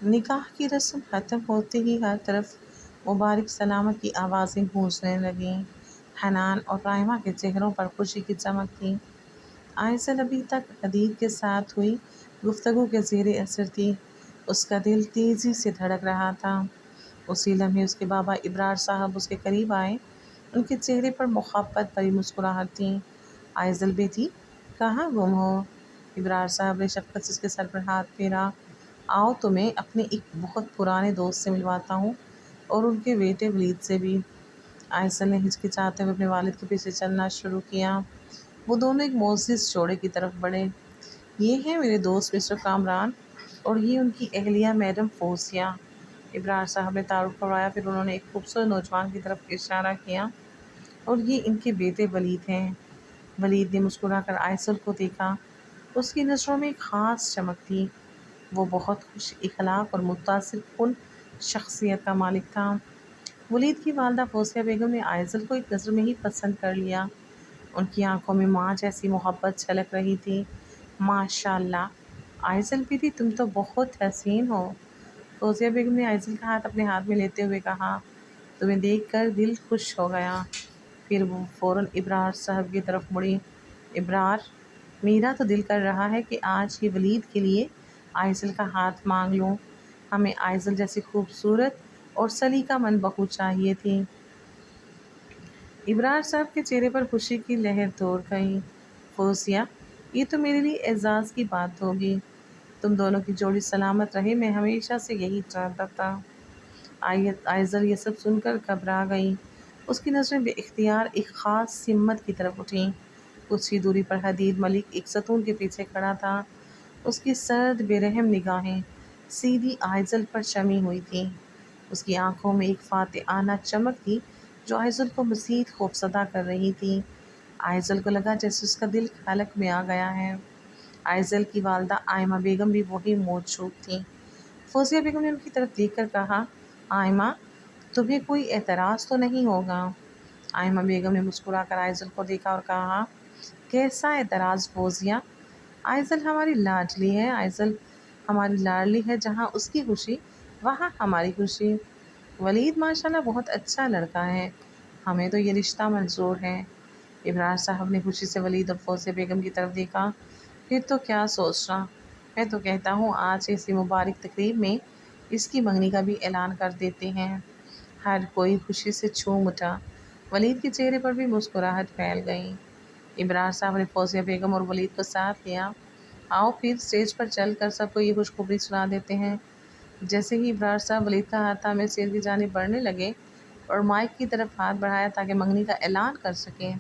نکاح کی رسم ختم ہوتے ہی ہر طرف مبارک سلامت کی آوازیں گونجنے لگیں۔ حنان اور رائمہ کے چہروں پر خوشی کی چمک تھی۔ آئزل ابھی تک حدید کے ساتھ ہوئی گفتگو کے زیر اثر تھی۔ اس کا دل تیزی سے دھڑک رہا تھا۔ اسی لمحے اس کے بابا ابرار صاحب اس کے قریب آئے۔ ان کے چہرے پر محبت بھری مسکراہٹ تھی۔ آئزل بیٹی، کہاں گم ہو؟ ابرار صاحب نے شفقت سے اس کے سر پر ہاتھ پھیرا۔ آؤ تمہیں اپنے ایک بہت پرانے دوست سے ملواتا ہوں، اور ان کے بیٹے ولید سے بھی۔ آئزل نے ہچکچاتے ہوئے اپنے والد کے پیچھے چلنا شروع کیا۔ وہ دونوں ایک معزز جوڑے کی طرف بڑھے۔ یہ ہیں میرے دوست مسٹر کامران، اور یہ ان کی اہلیہ میڈم فوزیہ۔ ابرار صاحب نے تعارف کروایا، پھر انہوں نے ایک خوبصورت نوجوان کی طرف اشارہ کیا، اور یہ ان کے بیٹے ولید ہیں۔ ولید نے مسکرا کر آئزل کو دیکھا۔ اس کی نظروں میں ایک خاص چمک تھی۔ وہ بہت خوش اخلاق اور متاثر کن شخصیت کا مالک تھا۔ ولید کی والدہ فوزیہ بیگم نے آئزل کو ایک نظر میں ہی پسند کر لیا۔ ان کی آنکھوں میں ماں جیسی محبت چھلک رہی تھی۔ ماشاء اللہ، آئزل بیٹی تم تو بہت حسین ہو۔ فوزیہ بیگم نے آئزل کا ہاتھ اپنے ہاتھ میں لیتے ہوئے کہا۔ تمہیں دیکھ کر دل خوش ہو گیا۔ پھر وہ فوراً ابرار صاحب کی طرف مڑی۔ ابرار، میرا تو دل کر رہا ہے کہ آج ہی ولید کے لیے آئزل کا ہاتھ مانگ لوں۔ ہمیں آئزل جیسی خوبصورت اور سلیقہ مند بہو چاہیے تھی۔ ابرار صاحب کے چہرے پر خوشی کی لہر دوڑ گئی۔ فوزیہ، یہ تو میرے لیے اعزاز کی بات ہوگی۔ تم دونوں کی جوڑی سلامت رہے، میں ہمیشہ سے یہی چاہتا تھا۔ آئزل یہ سب سن کر گھبرا گئی۔ اس کی نظریں بے اختیار ایک خاص سمت کی طرف اٹھیں۔ کچھ ہی دوری پر حدید ملک ایک ستون کے پیچھے کھڑا تھا۔ اس کی سرد بے رحم نگاہیں سیدھی آئزل پر جمی ہوئی تھیں۔ اس کی آنکھوں میں ایک فاتحانہ چمک تھی جو آئزل کو مزید خوفزدہ کر رہی تھی۔ آئزل کو لگا جیسے اس کا دل حلق میں آ گیا ہے۔ آئزل کی والدہ آئمہ بیگم بھی وہیں موجود تھیں۔ فوزیہ بیگم نے ان کی طرف دیکھ کر کہا، آئمہ، تمہیں کوئی اعتراض تو نہیں ہوگا؟ آئمہ بیگم نے مسکرا کر آئزل کو دیکھا اور کہا، کیسا اعتراض فوزیہ؟ آئزل ہماری لاڈلی ہے، آئزل ہماری لاڈلی ہے، جہاں اس کی خوشی وہاں ہماری خوشی۔ ولید ماشاءاللہ بہت اچھا لڑکا ہے، ہمیں تو یہ رشتہ منظور ہے۔ ابرار صاحب نے خوشی سے ولید اور فوزیہ بیگم کی طرف دیکھا۔ پھر تو کیا سوچنا، میں تو کہتا ہوں آج اسی مبارک تقریب میں اس کی منگنی کا بھی اعلان کر دیتے ہیں۔ ہر کوئی خوشی سے جھوم اٹھا، ولید کے چہرے پر بھی مسکراہٹ پھیل گئی۔ ابرار صاحب نے فوزیہ بیگم اور ولید کو ساتھ لیا۔ آؤ پھر اسٹیج پر چل کر سب کو یہ خوشخبری سنا دیتے ہیں۔ جیسے ہی ابرار صاحب ولید کا ہاتھ تھامے اسٹیج کی جانب بڑھنے لگے اور مائک کی طرف ہاتھ بڑھایا تاکہ منگنی کا اعلان کر سکیں،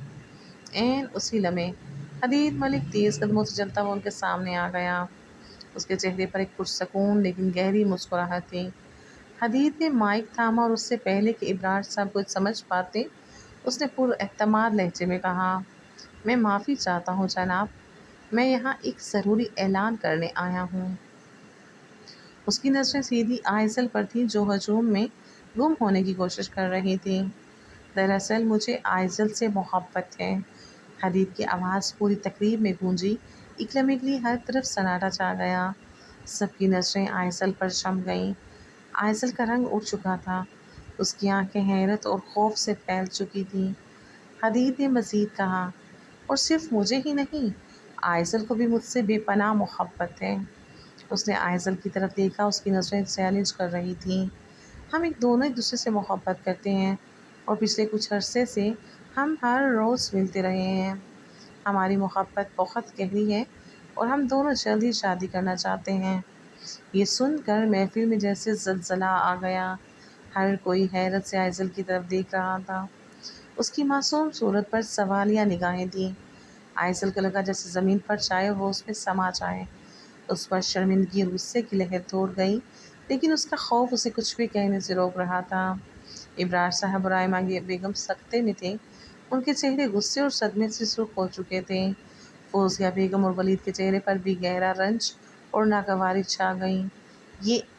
اسی لمحے حدید ملک تیز قدموں سے چلتا ہوا ان کے سامنے آ گیا۔ اس کے چہرے پر ایک پرسکون لیکن گہری مسکراہٹ تھی۔ حدید نے مائک تھاما اور اس سے پہلے کہ ابرار صاحب کچھ سمجھ پاتے، اس نے پر اعتماد لہجے میں کہا، میں معافی چاہتا ہوں جناب، میں یہاں ایک ضروری اعلان کرنے آیا ہوں۔ اس کی نظریں سیدھی آئزل پر تھیں جو ہجوم میں گم ہونے کی کوشش کر رہی تھی۔ دراصل مجھے آئزل سے محبت ہے۔ حدید کی آواز پوری تقریب میں گونجی۔ ایک لمحے کے لیے ہر طرف سناٹا چھا گیا۔ سب کی نظریں آئزل پر جم گئیں۔ آئزل کا رنگ اڑ چکا تھا، اس کی آنکھیں حیرت اور خوف سے پھیل چکی تھیں۔ حدید نے مزید کہا، اور صرف مجھے ہی نہیں، آئزل کو بھی مجھ سے بے پناہ محبت ہے۔ اس نے آئزل کی طرف دیکھا، اس کی نظریں چیلنج کر رہی تھیں۔ ہم دونوں ایک دوسرے سے محبت کرتے ہیں اور پچھلے کچھ عرصے سے ہم ہر روز ملتے رہے ہیں۔ ہماری محبت بہت گہری ہے اور ہم دونوں جلد ہی شادی کرنا چاہتے ہیں۔ یہ سن کر محفل میں جیسے زلزلہ آ گیا۔ ہر کوئی حیرت سے آئزل کی طرف دیکھ رہا تھا۔ اس کی معصوم صورت پر سوالیہ نگاہیں تھیں۔ آئزل کو لگا جیسے زمین پر چائے اور وہ اس میں سما جائے۔ اس پر شرمندگی اور غصے کی لہر دوڑ گئی، لیکن اس کا خوف اسے کچھ بھی کہنے سے روک رہا تھا۔ ابرار صاحب اور آئمہ بیگم سکتے میں تھے، ان کے چہرے غصے اور صدمے سے سرخ ہو چکے تھے۔ فوزیہ بیگم اور ولید کے چہرے پر بھی گہرا رنج اور ناگواری چھا گئی۔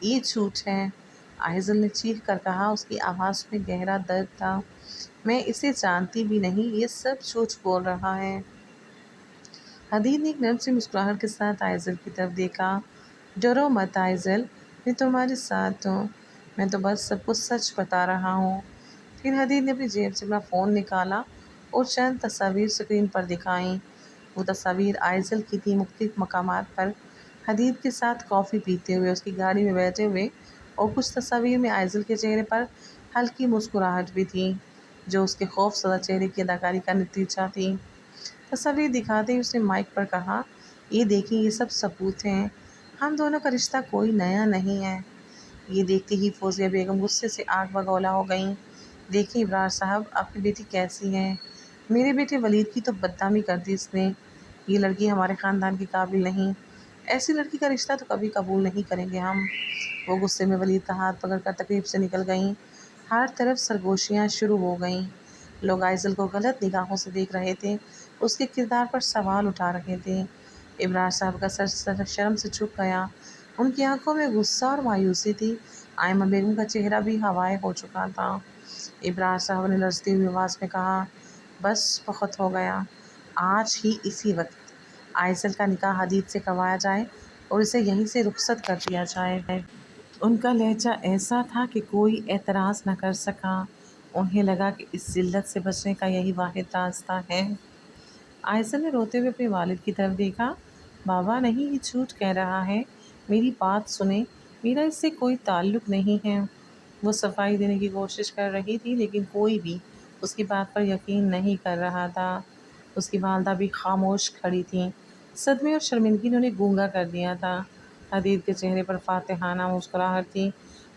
یہ جھوٹ ہے، آئزل نے چیخ کر کہا، اس کی آواز میں گہرا درد تھا۔ میں اسے جانتی بھی نہیں، یہ سب جھوٹ بول رہا ہے۔ حدید نے ایک نرم سی مسکراہٹ کے ساتھ آئزل کی طرف دیکھا۔ ڈرو مت آئزل، میں تمہارے ساتھ ہوں، میں تو بس سب کو سچ بتا رہا ہوں۔ پھر حدید نے اپنی جیب سے اپنا فون نکالا اور چند تصاویر اسکرین پر دکھائیں۔ وہ تصاویر آئزل کی تھیں، مختلف مقامات پر حدید کے ساتھ کافی پیتے ہوئے، اس کی گاڑی میں بیٹھے ہوئے، اور کچھ تصاویر میں آئزل کے چہرے پر ہلکی مسکراہٹ بھی تھی، جو اس کے خوف زدہ چہرے کی اداکاری کا نتیجہ تھی۔ تصاویر دکھاتے ہی اس نے مائک پر کہا، یہ دیکھیں، یہ سب ثبوت ہیں، ہم دونوں کا رشتہ کوئی نیا نہیں ہے۔ یہ دیکھتے ہی فوزیہ بیگم غصے سے آگ بگولا ہو گئیں۔ دیکھیں ابرار صاحب، آپ کی بیٹی کیسی ہے؟ میرے بیٹے ولید کی تو بدنامی کر دی اس نے۔ یہ لڑکی ہمارے خاندان کے قابل نہیں، ایسی لڑکی کا رشتہ تو کبھی قبول نہیں کریں گے ہم۔ وہ غصے میں ولید کا ہاتھ پکڑ کر تقریب سے نکل گئیں۔ ہر طرف سرگوشیاں شروع ہو گئیں۔ لوگ آئزل کو غلط نگاہوں سے دیکھ رہے تھے، اس کے کردار پر سوال اٹھا رہے تھے۔ ابرار صاحب کا سر شرم سے جھک گیا، ان کی آنکھوں میں غصہ اور مایوسی تھی۔ آئمہ بیگم کا چہرہ بھی ہوائے ہو چکا تھا۔ ابرار صاحب نے لرزتی ہوئی آواز میں کہا، بس بہت ہو گیا، آج ہی اسی وقت آئزل کا نکاح حدید سے کروایا جائے اور اسے یہیں سے رخصت کر دیا جائے۔ ان کا لہجہ ایسا تھا کہ کوئی اعتراض نہ کر سکا۔ انہیں لگا کہ اس ذلت سے بچنے کا یہی واحد راستہ ہے۔ آئزل نے روتے ہوئے اپنے والد کی طرف دیکھا، بابا نہیں، یہ جھوٹ کہہ رہا ہے، میری بات سنیں، میرا اس سے کوئی تعلق نہیں ہے۔ وہ صفائی دینے کی کوشش کر رہی تھی، لیکن کوئی بھی اس کی بات پر یقین نہیں کر رہا تھا۔ اس کی والدہ بھی خاموش کھڑی تھیں، صدمے اور شرمندگی نے انہیں گونگا کر دیا تھا۔ حدید کے چہرے پر فاتحانہ مسکراہٹ تھی،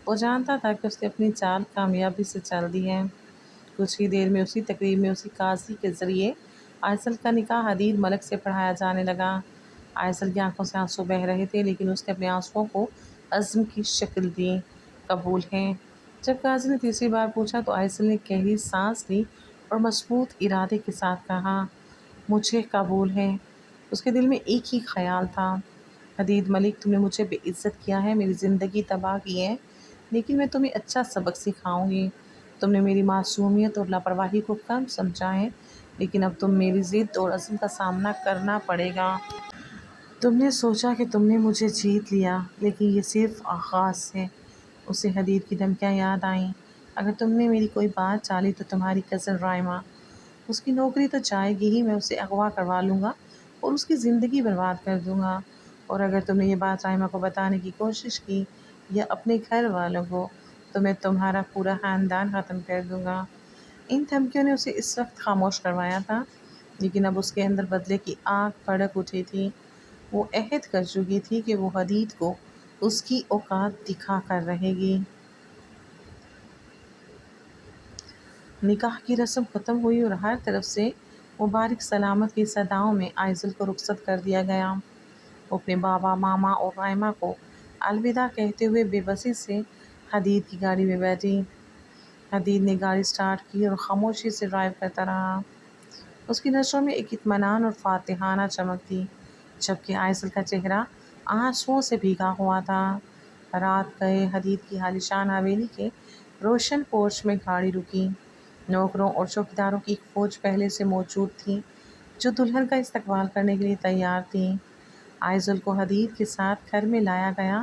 وہ جانتا تھا کہ اس نے اپنی چال کامیابی سے چل دی ہے۔ کچھ ہی دیر میں اسی تقریب میں اسی قاضی کے ذریعے آئزل کا نکاح حدید ملک سے پڑھایا جانے لگا۔ آئزل کی آنکھوں سے آنسو بہہ رہے تھے، لیکن اس نے اپنے آنسوؤں کو عزم کی شکل دی۔ قبول ہے؟ جب قاضی نے تیسری بار پوچھا تو آئزل نے گہری سانس لی اور مضبوط ارادے کے ساتھ کہا، مجھے قبول ہے۔ اس کے دل میں ایک ہی خیال تھا، حدید ملک، تم نے مجھے بے عزت کیا ہے، میری زندگی تباہ کی ہے، لیکن میں تمہیں اچھا سبق سکھاؤں گی۔ تم نے میری معصومیت اور لاپرواہی کو کم سمجھا ہے، لیکن اب تم میری ضد اور عزم کا سامنا کرنا پڑے گا۔ تم نے سوچا کہ تم نے مجھے جیت لیا، لیکن یہ صرف آغاز ہے۔ اسے حدید کی دھمکیاں یاد آئیں۔ اگر تم نے میری کوئی بات ٹالی تو تمہاری کزن رائما، اس کی نوکری تو جائے گی ہی، میں اسے اغوا کروا لوں گا اور اس کی زندگی برباد کر دوں گا۔ اور اگر تم نے یہ بات رائما کو بتانے کی کوشش کی یا اپنے گھر والوں کو، تو میں تمہارا پورا خاندان ختم کر دوں گا۔ ان دھمکیوں نے اسے اس وقت خاموش کروایا تھا، لیکن اب اس کے اندر بدلے کی آگ بھڑک اٹھی تھی۔ وہ عہد کر چکی تھی کہ وہ حدید کو اس کی اوقات دکھا کر رہے گی۔ نکاح کی رسم ختم ہوئی اور ہر طرف سے مبارک سلامت کی صداؤں میں آئزل کو رخصت کر دیا گیا۔ وہ اپنے بابا، ماما اور رائما کو الوداع کہتے ہوئے بے بسی سے حدید کی گاڑی میں بیٹھی۔ حدید نے گاڑی سٹارٹ کی اور خاموشی سے ڈرائیو کرتا رہا۔ اس کی نظروں میں ایک اطمینان اور فاتحانہ چمک تھی، جبکہ آئزل کا چہرہ آنسوؤں سے بھیگا ہوا تھا۔ رات گئے حدید کی عالیشان حویلی کے روشن پورچ میں گاڑی رکی۔ نوکروں اور چوکیداروں کی ایک فوج پہلے سے موجود تھی، جو دلہن کا استقبال کرنے کے لیے تیار تھی۔ آئزل کو حدید کے ساتھ گھر میں لایا گیا،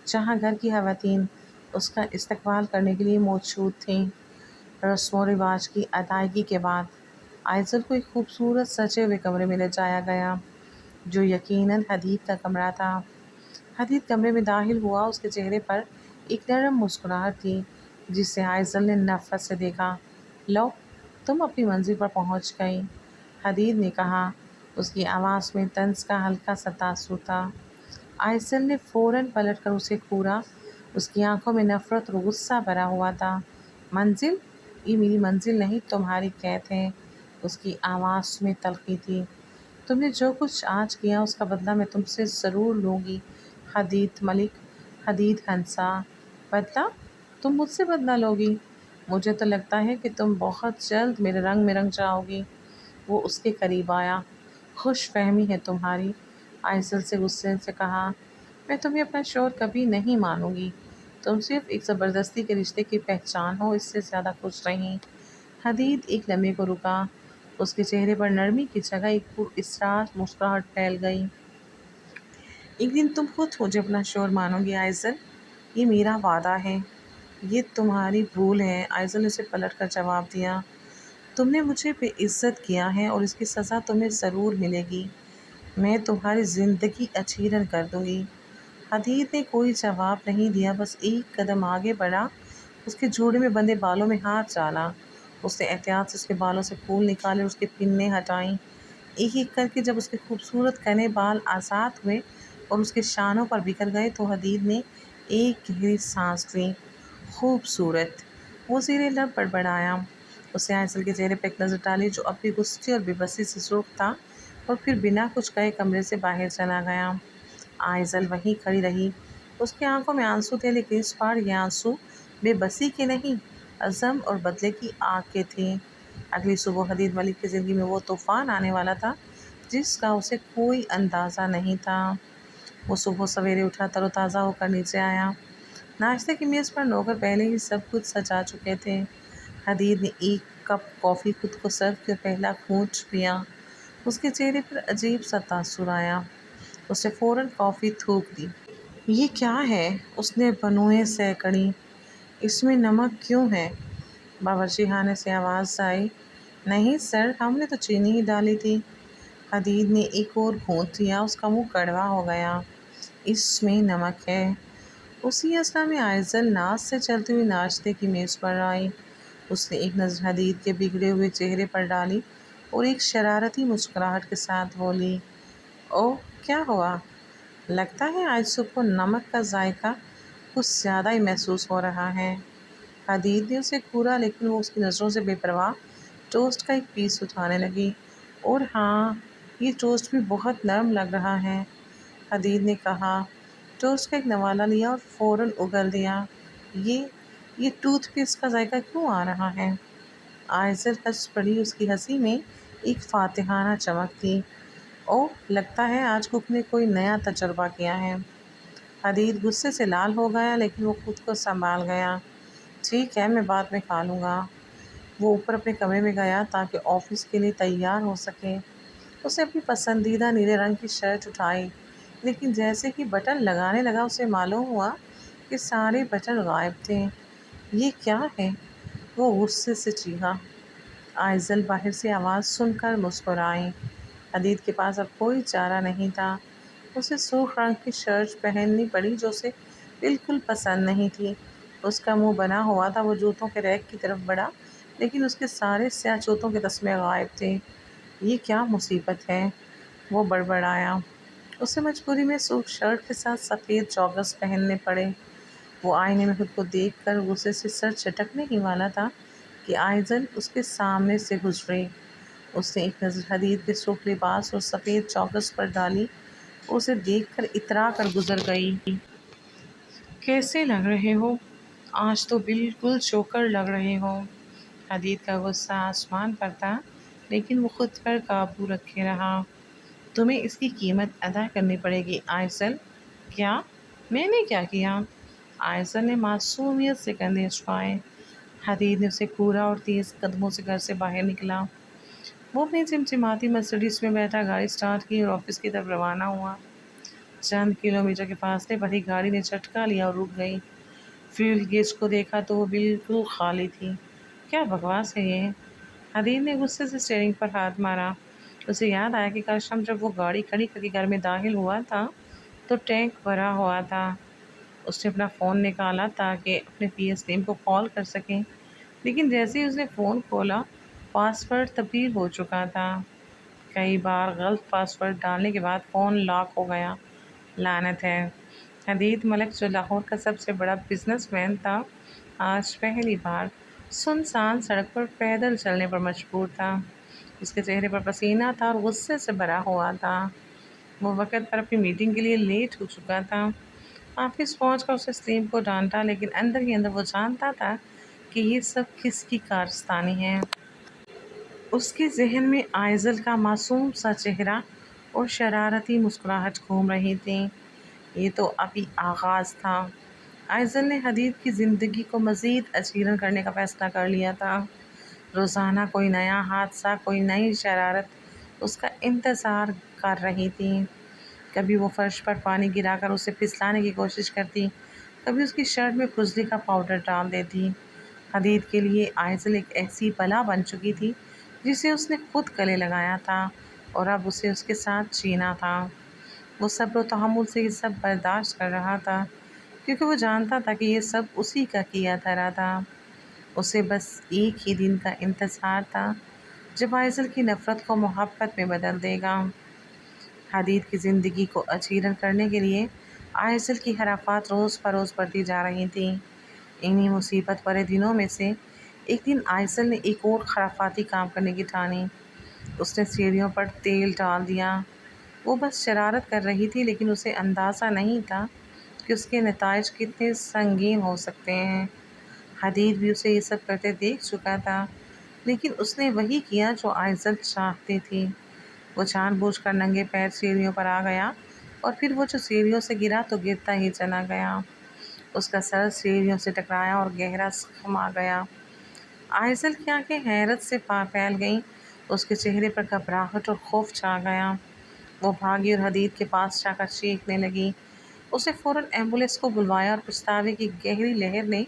جہاں گھر کی خواتین اس کا استقبال کرنے کے لیے موجود تھیں۔ رسم و رواج کی ادائیگی کے بعد آئزل کو ایک خوبصورت سجے ہوئے کمرے میں لے جایا گیا، جو یقیناً حدید کا کمرہ تھا۔ حدید کمرے میں داخل ہوا، اس کے چہرے پر ایک نرم مسکراہٹ تھی، جسے آئزل نے نفرت سے دیکھا۔ لو، تم اپنی منزل پر پہنچ گئی، حدید نے کہا۔ اس کی آواز میں طنز کا ہلکا سا تاثر تھا۔ آئزل نے فوراً پلٹ کر اسے گھورا، اس کی آنکھوں میں نفرت اور غصہ بھرا ہوا تھا۔ منزل؟ یہ میری منزل نہیں، تمہاری قید ہے۔ اس کی آواز میں تلخی تھی۔ تم نے جو کچھ آج کیا اس کا بدلہ میں تم سے ضرور لوں گی، حدید ملک۔ حدید ہنسا۔ بدلہ؟ تم مجھ سے بدلہ لو گی؟ مجھے تو لگتا ہے کہ تم بہت جلد میرے رنگ میں رنگ جاؤ گی۔ وہ اس کے قریب آیا۔ خوش فہمی ہے تمہاری، آئزل سے غصے سے کہا۔ میں تمہیں اپنا شوہر کبھی نہیں مانوں گی، تم صرف ایک زبردستی کے رشتے کی پہچان ہو، اس سے زیادہ کچھ نہیں۔ حدید ایک لمحے کو رکا، اس کے چہرے پر نرمی کی جگہ ایک پراسرار مسکراہٹ پھیل گئی۔ ایک دن تم خود مجھے اپنا شوہر مانو گی آئزل، یہ میرا وعدہ ہے۔ یہ تمہاری بھول ہے، آئزل نے اسے پلٹ کر جواب دیا۔ تم نے مجھے بے عزت کیا ہے اور اس کی سزا تمہیں ضرور ملے گی۔ میں تمہاری زندگی اچھیرن کر دوں گی۔ حدید نے کوئی جواب نہیں دیا، بس ایک قدم آگے بڑھا، اس کے جوڑے میں بندھے بالوں میں ہاتھ ڈالا۔ اس نے احتیاط سے اس کے بالوں سے پھول نکالے اور اس کی پنیں ہٹائیں۔ ایک ایک کر کے جب اس کے خوبصورت گھنے بال آزاد ہوئے اور اس کے شانوں پر بکھر گئے تو حدید نے ایک گہری سانس لی۔ خوبصورت، وہ زیر لب بڑبڑایا۔ اس نے آئزل کے چہرے پر ایک نظر ڈالی جو اب بھی غصے اور بے بسی سے سرخ تھا، اور پھر بنا کچھ کہے کمرے سے باہر چلا گیا۔ آئزل وہیں کھڑی رہی۔ اس کی آنکھوں میں آنسو تھے، لیکن اس بار یہ آنسو بے بسی کے نہیں، عزم اور بدلے کی آگ کے تھے۔ اگلی صبح حدید ملک کی زندگی میں وہ طوفان آنے والا تھا جس کا اسے کوئی اندازہ نہیں تھا۔ وہ صبح سویرے اٹھا، تر و تازہ ہو کر نیچے آیا۔ ناشتے کی میز پر نوکر پہلے ہی سب کچھ سجا چکے تھے۔ حدید نے ایک کپ کافی خود کو سرو کیا اور پہلا گھونٹ پیا۔ اس کے چہرے پر عجیب سا تاثر آیا۔ اس نے فوراً کافی تھوک دی۔ یہ کیا ہے؟ اس نے بنوئیں سینکڑیں۔ اس میں نمک کیوں ہے؟ باورچی خانے سے آواز آئی۔ نہیں سر، ہم نے تو چینی ہی ڈالی تھی۔ حدید نے ایک اور گھونٹ لیا، اس کا منہ کڑوا ہو گیا۔ اس میں نمک ہے۔ اسی اثنا میں آئزل ناز سے چلتی ہوئی ناشتے کی میز پر آئی۔ اس نے ایک نظر حدید کے بگڑے ہوئے چہرے پر ڈالی اور ایک شرارتی مسکراہٹ کے ساتھ بولی، اوہ، کیا ہوا؟ لگتا ہے آج صبح کو نمک کا ذائقہ کچھ زیادہ ہی محسوس ہو رہا ہے۔ حدید نے اسے گھورا، لیکن وہ اس کی نظروں سے بے پرواہ ٹوسٹ کا ایک پیس اٹھانے لگی۔ اور ہاں، یہ ٹوسٹ بھی بہت نرم لگ رہا ہے، حدید نے کہا۔ ٹوسٹ کا ایک نوالا لیا اور فوراً اگل دیا۔ یہ ٹوتھ پیسٹ کا ذائقہ کیوں آ رہا ہے؟ آئزل ہنس پڑی، اس کی ہنسی میں ایک فاتحانہ چمک تھی۔ اوہ، لگتا ہے آج کک نے کوئی نیا تجربہ کیا ہے۔ حدید غصے سے لال ہو گیا، لیکن وہ خود کو سنبھال گیا۔ ٹھیک ہے، میں بعد میں کھا لوں گا۔ وہ اوپر اپنے کمرے میں گیا تاکہ آفس کے لیے تیار ہو سکے۔ اس نے اپنی پسندیدہ نیلے رنگ کی شرٹ اٹھائی، لیکن جیسے ہی بٹن لگانے لگا اسے معلوم ہوا کہ سارے بٹن غائب تھے۔ یہ کیا ہے؟ وہ غصے سے چیخا۔ آئزل باہر سے آواز سن کر مسکرائیں۔ حدید کے پاس اب کوئی چارہ نہیں تھا۔ اسے سرخ رنگ کی شرٹ پہننی پڑی جو اسے بالکل پسند نہیں تھی۔ اس کا منہ بنا ہوا تھا۔ وہ جوتوں کے ریک کی طرف بڑھا لیکن اس کے سارے سیاہ جوتوں کے تسمے غائب تھے۔ یہ کیا مصیبت ہے؟ وہ بڑبڑایا۔ اسے مجبوری میں سرخ شرٹ کے ساتھ سفید جاگرز پہننے پڑے۔ وہ آئینے میں خود کو دیکھ کر غصے سے سر چٹکنے ہی والا تھا کہ آئزل اس کے سامنے سے گزری۔ اس نے ایک نظر حدید کے سرخ لباس اور سفید جاگرز پر ڈالی اور اسے دیکھ کر اترا کر گزر گئی۔ کیسے لگ رہے ہو؟ آج تو بالکل جوکر لگ رہے ہو۔ حدید کا غصہ آسمان پر تھا لیکن وہ خود پر قابو رکھے رہا۔ تمہیں اس کی قیمت ادا کرنی پڑے گی آئزل۔ کیا؟ میں نے کیا کیا؟ آئزل نے معصومیت سے کندھے اچکائے۔ حدید نے اسے گھورا اور تیز قدموں سے گھر سے باہر نکلا۔ وہ اپنی چمچماتی مرسیڈیز میں بیٹھا گاڑی سٹارٹ کی اور آفس کی طرف روانہ ہوا۔ چند کلومیٹر کے فاصلے پر ہی گاڑی نے جھٹکا لیا اور رک گئی۔ فیول گیج کو دیکھا تو وہ بالکل خالی تھی۔ کیا بکواس ہے یہ؟ حدید نے غصے سے اسٹیئرنگ پر ہاتھ مارا۔ اسے یاد آیا کہ کل شام جب وہ گاڑی کھڑی کر کے گھر میں داخل ہوا تھا تو ٹینک بھرا ہوا تھا۔ اس نے اپنا فون نکالا تاکہ اپنے پی ایس ٹیم کو کال کر سکیں، لیکن جیسے ہی اس نے فون کھولا پاس ورڈ تبدیل ہو چکا تھا۔ کئی بار غلط پاس ورڈ ڈالنے کے بعد فون لاک ہو گیا۔ لعنت ہے۔ حدید ملک جو لاہور کا سب سے بڑا بزنس مین تھا آج پہلی بار سنسان سڑک پر پیدل چلنے پر مجبور تھا۔ اس کے چہرے پر پسینہ تھا اور غصے سے بھرا ہوا تھا۔ وہ وقت پر اپنی میٹنگ کے لیے لیٹ ہو چکا تھا۔ آفس پہنچ کر اسے سلیم کو ڈانٹا لیکن اندر ہی اندر وہ جانتا تھا کہ یہ سب کس کی کارستانی ہے۔ اس کے ذہن میں آئزل کا معصوم سا چہرہ اور شرارتی مسکراہٹ گھوم رہی تھی۔ یہ تو ابھی آغاز تھا۔ آئزل نے حدید کی زندگی کو مزید اجیرن کرنے کا فیصلہ کر لیا تھا۔ روزانہ کوئی نیا حادثہ، کوئی نئی شرارت اس کا انتظار کر رہی تھی۔ کبھی وہ فرش پر پانی گرا کر اسے پھسلانے کی کوشش کرتی، کبھی اس کی شرٹ میں کھجلی کا پاؤڈر ڈال دیتی۔ حدید کے لیے آئزل ایک ایسی بلا بن چکی تھی جسے اس نے خود گلے لگایا تھا اور اب اسے اس کے ساتھ جینا تھا۔ وہ صبر و تحمل سے یہ سب برداشت کر رہا تھا کیونکہ وہ جانتا تھا کہ یہ سب اسی کا کیا دھرا تھا۔ اسے بس ایک ہی دن کا انتظار تھا جب آئزل کی نفرت کو محبت میں بدل دے گا۔ حدید کی زندگی کو اجیرن کرنے کے لیے آئزل کی خرافات روز بروز بڑھتی جا رہی تھیں۔ انہی مصیبت بھرے دنوں میں سے ایک دن آئزل نے ایک اور خرافاتی کام کرنے کی ٹھانی۔ اس نے سیڑھیوں پر تیل ڈال دیا۔ وہ بس شرارت کر رہی تھی لیکن اسے اندازہ نہیں تھا کہ اس کے نتائج کتنے سنگین ہو سکتے ہیں۔ حدید بھی اسے یہ سب کرتے دیکھ چکا تھا لیکن اس نے وہی کیا جو آئزل چاہتی تھی۔ وہ جان بوجھ کر ننگے پیر سیڑھیوں پر آ گیا اور پھر وہ جو سیڑھیوں سے گرا تو گرتا ہی چلا گیا۔ اس کا سر سیڑھیوں سے ٹکرایا اور گہرا زخم آ گیا۔ آئزل کی آنکھیں حیرت سے پھیل گئیں۔ اس کے چہرے پر گھبراہٹ اور خوف چھا گیا۔ وہ بھاگی اور حدید کے پاس جا کر چیخنے لگی۔ اس نے فوراً ایمبولینس کو بلوایا اور پچھتاوے کی گہری لہر نے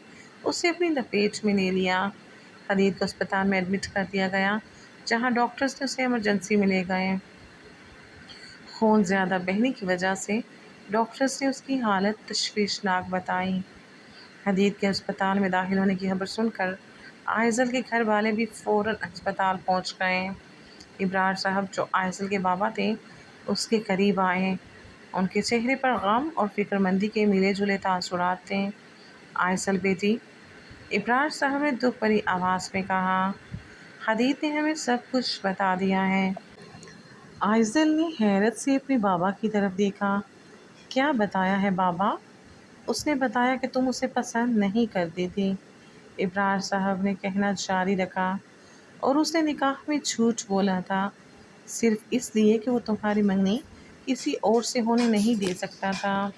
اسے اپنی لپیٹ میں لے لیا۔ حدید کو اسپتال میں ایڈمٹ کر دیا گیا جہاں ڈاکٹرز نے اسے ایمرجنسی میں لے گئے۔ خون زیادہ بہنے کی وجہ سے ڈاکٹرز نے اس کی حالت تشویشناک بتائی۔ حدید کے اسپتال میں داخل ہونے کی خبر سن کر آئزل کے گھر والے بھی فوراً اسپتال پہنچ گئے۔ ابرار صاحب جو آئزل کے بابا تھے اس کے قریب آئے۔ ان کے چہرے پر غم اور فکر مندی کے ملے جلے تاثرات تھے۔ آئزل بیٹی، ابرار صاحب نے دکھ بھری آواز میں کہا، حدید نے ہمیں سب کچھ بتا دیا ہے۔ آئزل نے حیرت سے اپنے بابا کی طرف دیکھا۔ کیا بتایا ہے بابا؟ اس نے بتایا کہ تم اسے پسند نہیں کرتی تھی، ابرار صاحب نے کہنا جاری رکھا، اور اس نے نکاح میں جھوٹ بولا تھا صرف اس لیے کہ وہ تمہاری منگنی کسی اور سے ہونے نہیں دے سکتا تھا۔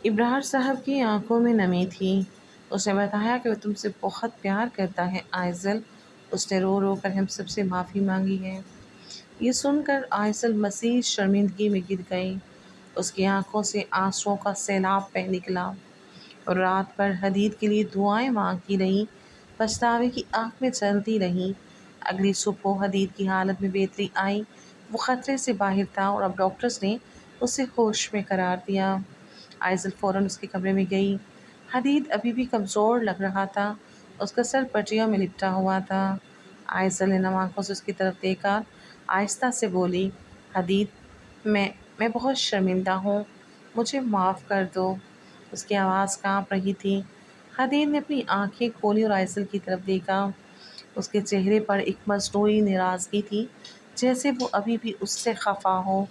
ابرار صاحب کی آنکھوں میں نمی تھی۔ اس نے بتایا کہ وہ تم سے بہت پیار کرتا ہے آئزل، اس نے رو رو کر ہم سب سے معافی مانگی ہے۔ یہ سن کر آئزل مزید شرمندگی میں گر گئی۔ اس کی آنکھوں سے آنسوؤں کا سیلاب بہہ نکلا اور رات بھر حدید کے لیے دعائیں مانگتی رہی، پچھتاوے کی آنکھ میں چلتی رہی۔ اگلی صبح حدید کی حالت میں بہتری آئی، وہ خطرے سے باہر تھا اور اب ڈاکٹرز نے اسے ہوش میں قرار دیا۔ آئزل فوراً اس کے کمرے میں گئی۔ حدید ابھی بھی کمزور لگ رہا تھا، اس کا سر پٹیوں میں لپٹا ہوا تھا۔ آئزل نے نم آنکھوں سے اس کی طرف دیکھا، آہستہ سے بولی، حدید، میں بہت شرمندہ ہوں، مجھے معاف کر دو۔ اس کی آواز کانپ رہی تھی۔ حدید نے اپنی آنکھیں کھولی اور آئزل کی طرف دیکھا۔ اس کے چہرے پر ایک مصنوعی ناراضگی تھی، جیسے وہ ابھی بھی اس سے خفا ہو۔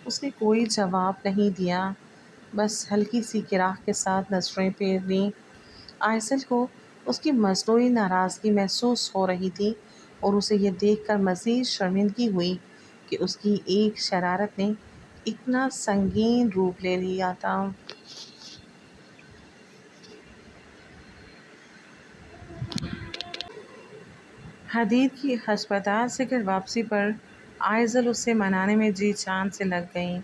اس نے کوئی جواب نہیں دیا، بس ہلکی سی کراہ کے ساتھ نظریں پھیر لیں۔ آئزل کو اس کی مصنوعی ناراضگی محسوس ہو رہی تھی اور اسے یہ دیکھ کر مزید شرمندگی ہوئی کہ اس کی ایک شرارت نے اتنا سنگین روپ لے لیا تھا۔ حدید کی ہسپتال سے گھر واپسی پر آئزل اسے منانے میں جی جان سے لگ گئی۔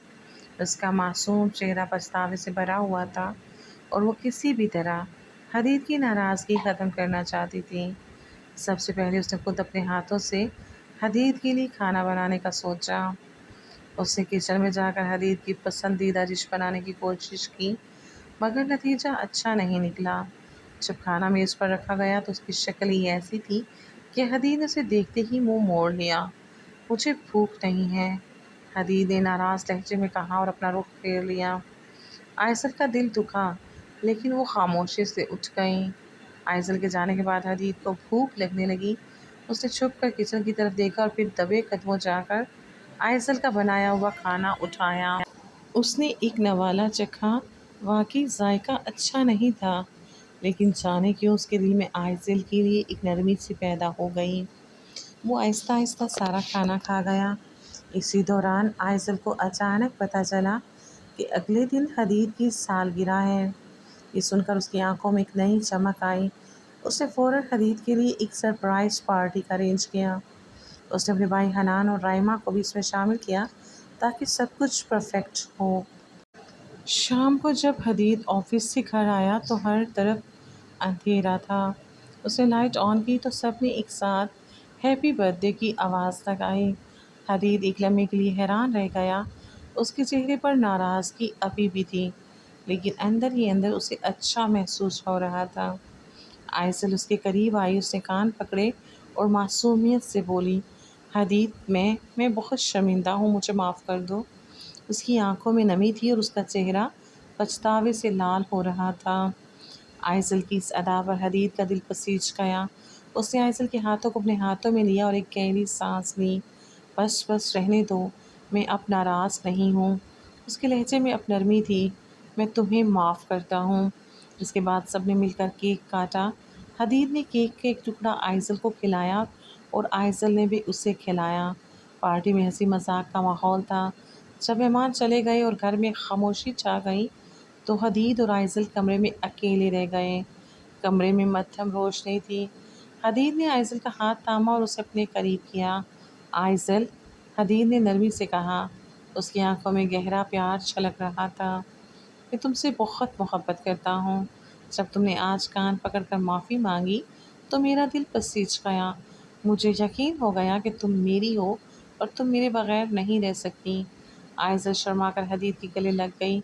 اس کا معصوم چہرہ پچھتاوے سے بھرا ہوا تھا اور وہ کسی بھی طرح حدید کی ناراضگی ختم کرنا چاہتی تھی۔ سب سے پہلے اس نے خود اپنے ہاتھوں سے حدید کے لیے کھانا بنانے کا سوچا۔ اس نے کچن میں جا کر حدید کی پسندیدہ ڈش بنانے کی کوشش کی، مگر نتیجہ اچھا نہیں نکلا۔ جب کھانا میز پر رکھا گیا تو اس کی شکل ہی ایسی تھی کہ حدید نے اسے دیکھتے ہی منہ موڑ لیا۔ مجھے بھوک نہیں ہے، حدید نے ناراض لہجے میں کہا اور اپنا رخ پھیر لیا۔ آئزل کا دل دکھا، لیکن وہ خاموشی سے اٹھ گئیں۔ آئزل کے جانے کے بعد حدید کو بھوک لگنے لگی۔ اس نے چھپ کر کچن کی طرف دیکھا اور پھر دبے قدموں جا کر آئزل کا بنایا ہوا کھانا اٹھایا۔ اس نے ایک نوالا چکھا، واقعی ذائقہ اچھا نہیں تھا، لیکن جانے کیوں اس کے دل میں آئزل کے لیے ایک نرمی سی پیدا ہو گئی۔ وہ آہستہ آہستہ سارا کھانا کھا گیا۔ اسی دوران آئزل کو اچانک پتہ چلا کہ اگلے دن حدید کی سالگرہ ہے۔ یہ سن کر اس کی آنکھوں میں ایک نئی چمک آئی۔ اس نے فوراً حدید کے لیے ایک سرپرائز پارٹی کا ارینج کیا۔ اس نے اپنے بھائی حنان اور رائمہ کو بھی اس میں شامل کیا تاکہ سب کچھ پرفیکٹ ہو۔ شام کو جب حدید آفس سے گھر آیا تو ہر طرف اندھیرا تھا۔ اس نے لائٹ آن کی تو سب نے ایک ساتھ ہیپی برتھ ڈے کی آواز لگائی۔ حدید ایک لمحے کے لیے حیران رہ گیا۔ اس کے چہرے پر ناراضگی ابھی بھی تھی، لیکن اندر ہی اندر اسے اچھا محسوس ہو رہا تھا۔ آئزل اس کے قریب آئی، اس نے کان پکڑے اور معصومیت سے بولی، حدید، میں بہت شرمندہ ہوں، مجھے معاف کر دو۔ اس کی آنکھوں میں نمی تھی اور اس کا چہرہ پچھتاوے سے لال ہو رہا تھا۔ آئزل کی اس ادا پر حدید کا دل پسیج گیا۔ اس نے آئزل کے ہاتھوں کو اپنے ہاتھوں میں لیا اور ایک گہری سانس لی۔ بس رہنے دو، میں اب ناراض نہیں ہوں۔ اس کے لہجے میں اب نرمی تھی۔ میں تمہیں معاف کرتا ہوں۔ اس کے بعد سب نے مل کر کیک کاٹا۔ حدید نے کیک کا ایک ٹکڑا آئزل کو کھلایا اور آئزل نے بھی اسے کھلایا۔ پارٹی میں ہنسی مذاق کا ماحول تھا۔ جب مہمان چلے گئے اور گھر میں خاموشی چھا گئی تو حدید اور آئزل کمرے میں اکیلے رہ گئے۔ کمرے میں مدھم روشنی تھی۔ حدید نے آئزل کا ہاتھ تھاما اور اسے اپنے قریب کیا۔ آئزل، حدید نے نرمی سے کہا۔ اس کی آنکھوں میں گہرا پیار چھلک رہا تھا۔ میں تم سے بہت محبت کرتا ہوں۔ جب تم نے آج کان پکڑ کر معافی مانگی تو میرا دل پسیج گیا۔ مجھے یقین ہو گیا کہ تم میری ہو اور تم میرے بغیر نہیں رہ سکتی۔ آئزل شرما کر حدید کے گلے لگ گئی۔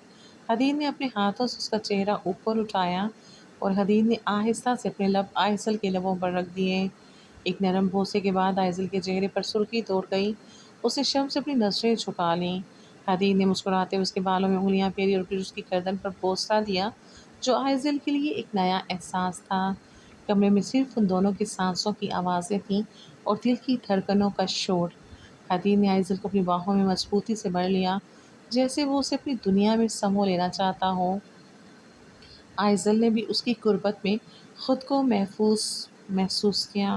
حدید نے اپنے ہاتھوں سے اس کا چہرہ اوپر اٹھایا اور حدید نے آہستہ سے اپنے لب آئزل کے لبوں پر رکھ دیے۔ ایک نرم بوسے کے بعد آئزل کے چہرے پر سرخی دوڑ گئی۔ اس نے شرم سے اپنی نظریں جھکا لیں۔ حدید نے مسکراتے ہوئے اس کے بالوں میں انگلیاں پھیری اور پھر اس کی گردن پر بوسہ دیا، جو آئزل کے لیے ایک نیا احساس تھا۔ کمرے میں صرف ان دونوں کی سانسوں کی آوازیں تھیں اور دل کی دھڑکنوں کا شور۔ حدید نے آئزل کو اپنی باہوں میں مضبوطی سے بھر لیا، جیسے وہ اسے اپنی دنیا میں سمو لینا چاہتا ہو۔ آئزل نے بھی اس کی قربت میں خود کو محفوظ محسوس کیا۔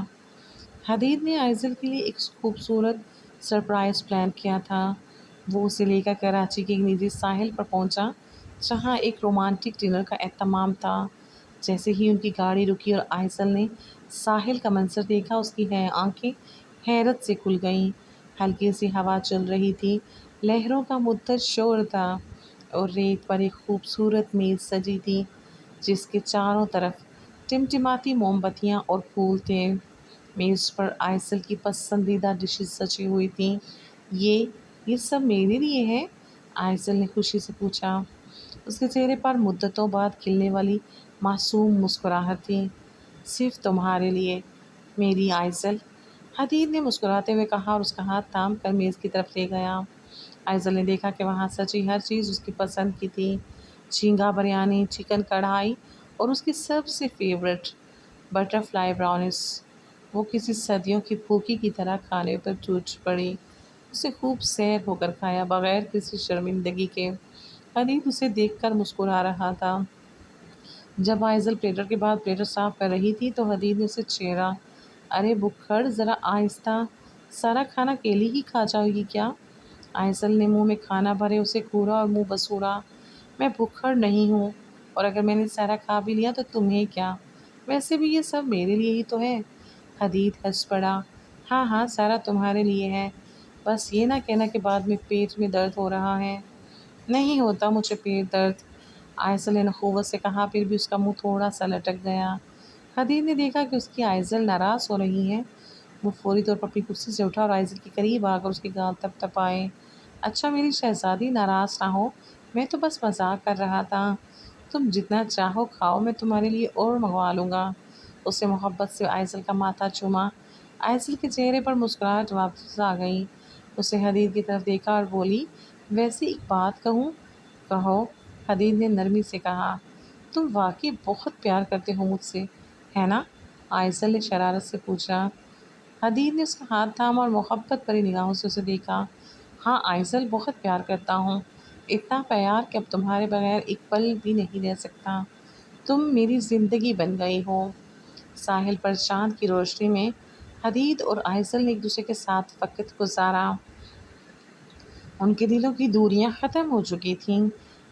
حدید نے آئزل کے لیے ایک خوبصورت سرپرائز پلان کیا تھا۔ وہ اسے لے کر کراچی کے ایک نجی ساحل پر پہنچا، جہاں ایک رومانٹک ڈنر کا اہتمام تھا۔ جیسے ہی ان کی گاڑی رکی اور آئزل نے ساحل کا منظر دیکھا، اس کی آنکھیں حیرت سے کھل گئیں۔ ہلکی سی ہوا چل رہی تھی، لہروں کا مدھر شور تھا اور ریت پر ایک خوبصورت میز سجی تھی جس کے چاروں طرف ٹمٹماتی موم بتیاں اور پھول تھے۔ میز پر آئسل کی پسندیدہ ڈشز سجی ہوئی تھیں۔ یہ سب میرے لیے ہے؟ آئسل نے خوشی سے پوچھا۔ اس کے چہرے پر مدتوں بعد کھلنے والی معصوم مسکراہٹ تھی۔ صرف تمہارے لیے میری آئسل، حدید نے مسکراتے ہوئے کہا اور اس کا ہاتھ تھام کر میز کی طرف لے گیا۔ آئسل نے دیکھا کہ وہاں سجی ہر چیز اس کی پسند کی تھی۔ جھینگا بریانی، چکن کڑھائی اور اس کی سب سے فیورٹ بٹر فلائی براؤنیز۔ وہ کسی صدیوں کی بھوکی کی طرح کھانے پر ٹوٹ پڑی۔ اسے خوب سیر ہو کر کھایا بغیر کسی شرمندگی کے۔ حدید اسے دیکھ کر مسکرا رہا تھا۔ جب آئسل پلیٹر کے بعد پلیٹر صاف کر رہی تھی تو حدید نے اسے چھیڑا۔ ارے بکھڑ، ذرا آہستہ، سارا کھانا اکیلی ہی کھا جاؤ گی کیا؟ آئسل نے منہ میں کھانا بھرے اسے گھورا اور منہ بسوڑا۔ میں بکھڑ نہیں ہوں، اور اگر میں نے سارا کھا بھی لیا تو تمہیں کیا؟ ویسے بھی یہ سب میرے لیے ہی تو ہے۔ حدید ہنس پڑا۔ ہاں ہاں، سارا تمہارے لیے ہے، بس یہ نہ کہنا کہ بعد میں پیٹ میں درد ہو رہا ہے۔ نہیں ہوتا مجھے پیٹ درد، آئسل نے نخوت سے کہا، پھر بھی اس کا منہ تھوڑا سا لٹک گیا۔ حدید نے دیکھا کہ اس کی آئسل ناراض ہو رہی ہے۔ وہ فوری طور پر اپنی کرسی سے اٹھا اور آئسل کے قریب آ کر اس کے گال تپ تپائے۔ اچھا میری شہزادی، ناراض نہ ہو، میں تو بس مذاق کر رہا تھا۔ تم جتنا چاہو کھاؤ، میں تمہارے لیے اور منگوا لوں گا۔ اس نے محبت سے آئسل کا ماتھا چوما۔ آئسل کے چہرے پر مسکراہٹ واپس آ گئی۔ اس نے حدید کی طرف دیکھا اور بولی، ویسے ایک بات کہوں؟ کہو، حدید نے نرمی سے کہا۔ تم واقعی بہت پیار کرتے ہو مجھ سے، ہے نا؟ آئسل نے شرارت سے پوچھا۔ حدید نے اس کا ہاتھ تھاما اور محبت بھری نگاہوں سے اسے دیکھا۔ ہاں آئسل، بہت پیار کرتا ہوں، اتنا پیار کہ اب تمہارے بغیر ایک پل بھی نہیں رہ سکتا۔ تم میری زندگی بن گئی ہو۔ ساحل پر چاند کی روشنی میں حدید اور آئسل نے ایک دوسرے کے ساتھ وقت گزارا۔ ان کے دلوں کی دوریاں ختم ہو چکی تھیں۔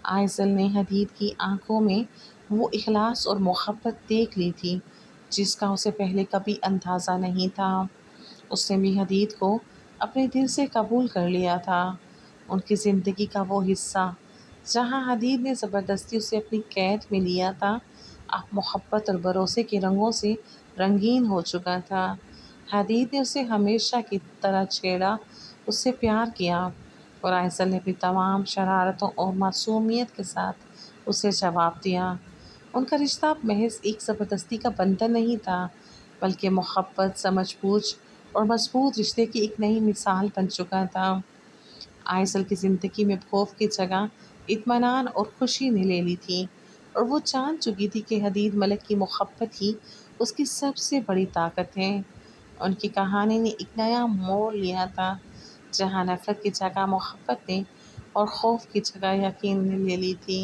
آئسل نے حدید کی آنکھوں میں وہ اخلاص اور محبت دیکھ لی تھی جس کا اسے پہلے کبھی اندازہ نہیں تھا۔ اس نے بھی حدید کو اپنے دل سے قبول کر لیا تھا، ان کی زندگی کا وہ حصہ جہاں حدید نے زبردستی اسے اپنی قید میں لیا تھا، اب محبت اور بھروسے کے رنگوں سے رنگین ہو چکا تھا۔ حدید نے اسے ہمیشہ کی طرح چھیڑا، اس سے پیار کیا، اور آئسل نے اپنی تمام شرارتوں اور معصومیت کے ساتھ اسے جواب دیا۔ ان کا رشتہ اب محض ایک زبردستی کا بندھن نہیں تھا، بلکہ محبت، سمجھ بوجھ اور مضبوط رشتے کی ایک نئی مثال بن چکا تھا۔ آئسل کی زندگی میں خوف کی جگہ اطمینان اور خوشی نے لے لی تھی، اور وہ جان چکی تھی کہ حدید ملک کی محبت ہی اس کی سب سے بڑی طاقت ہے۔ ان کی کہانی نے ایک نیا موڑ لیا تھا، جہاں نفرت کی جگہ محبت نے اور خوف کی جگہ یقین نے لے لی تھی۔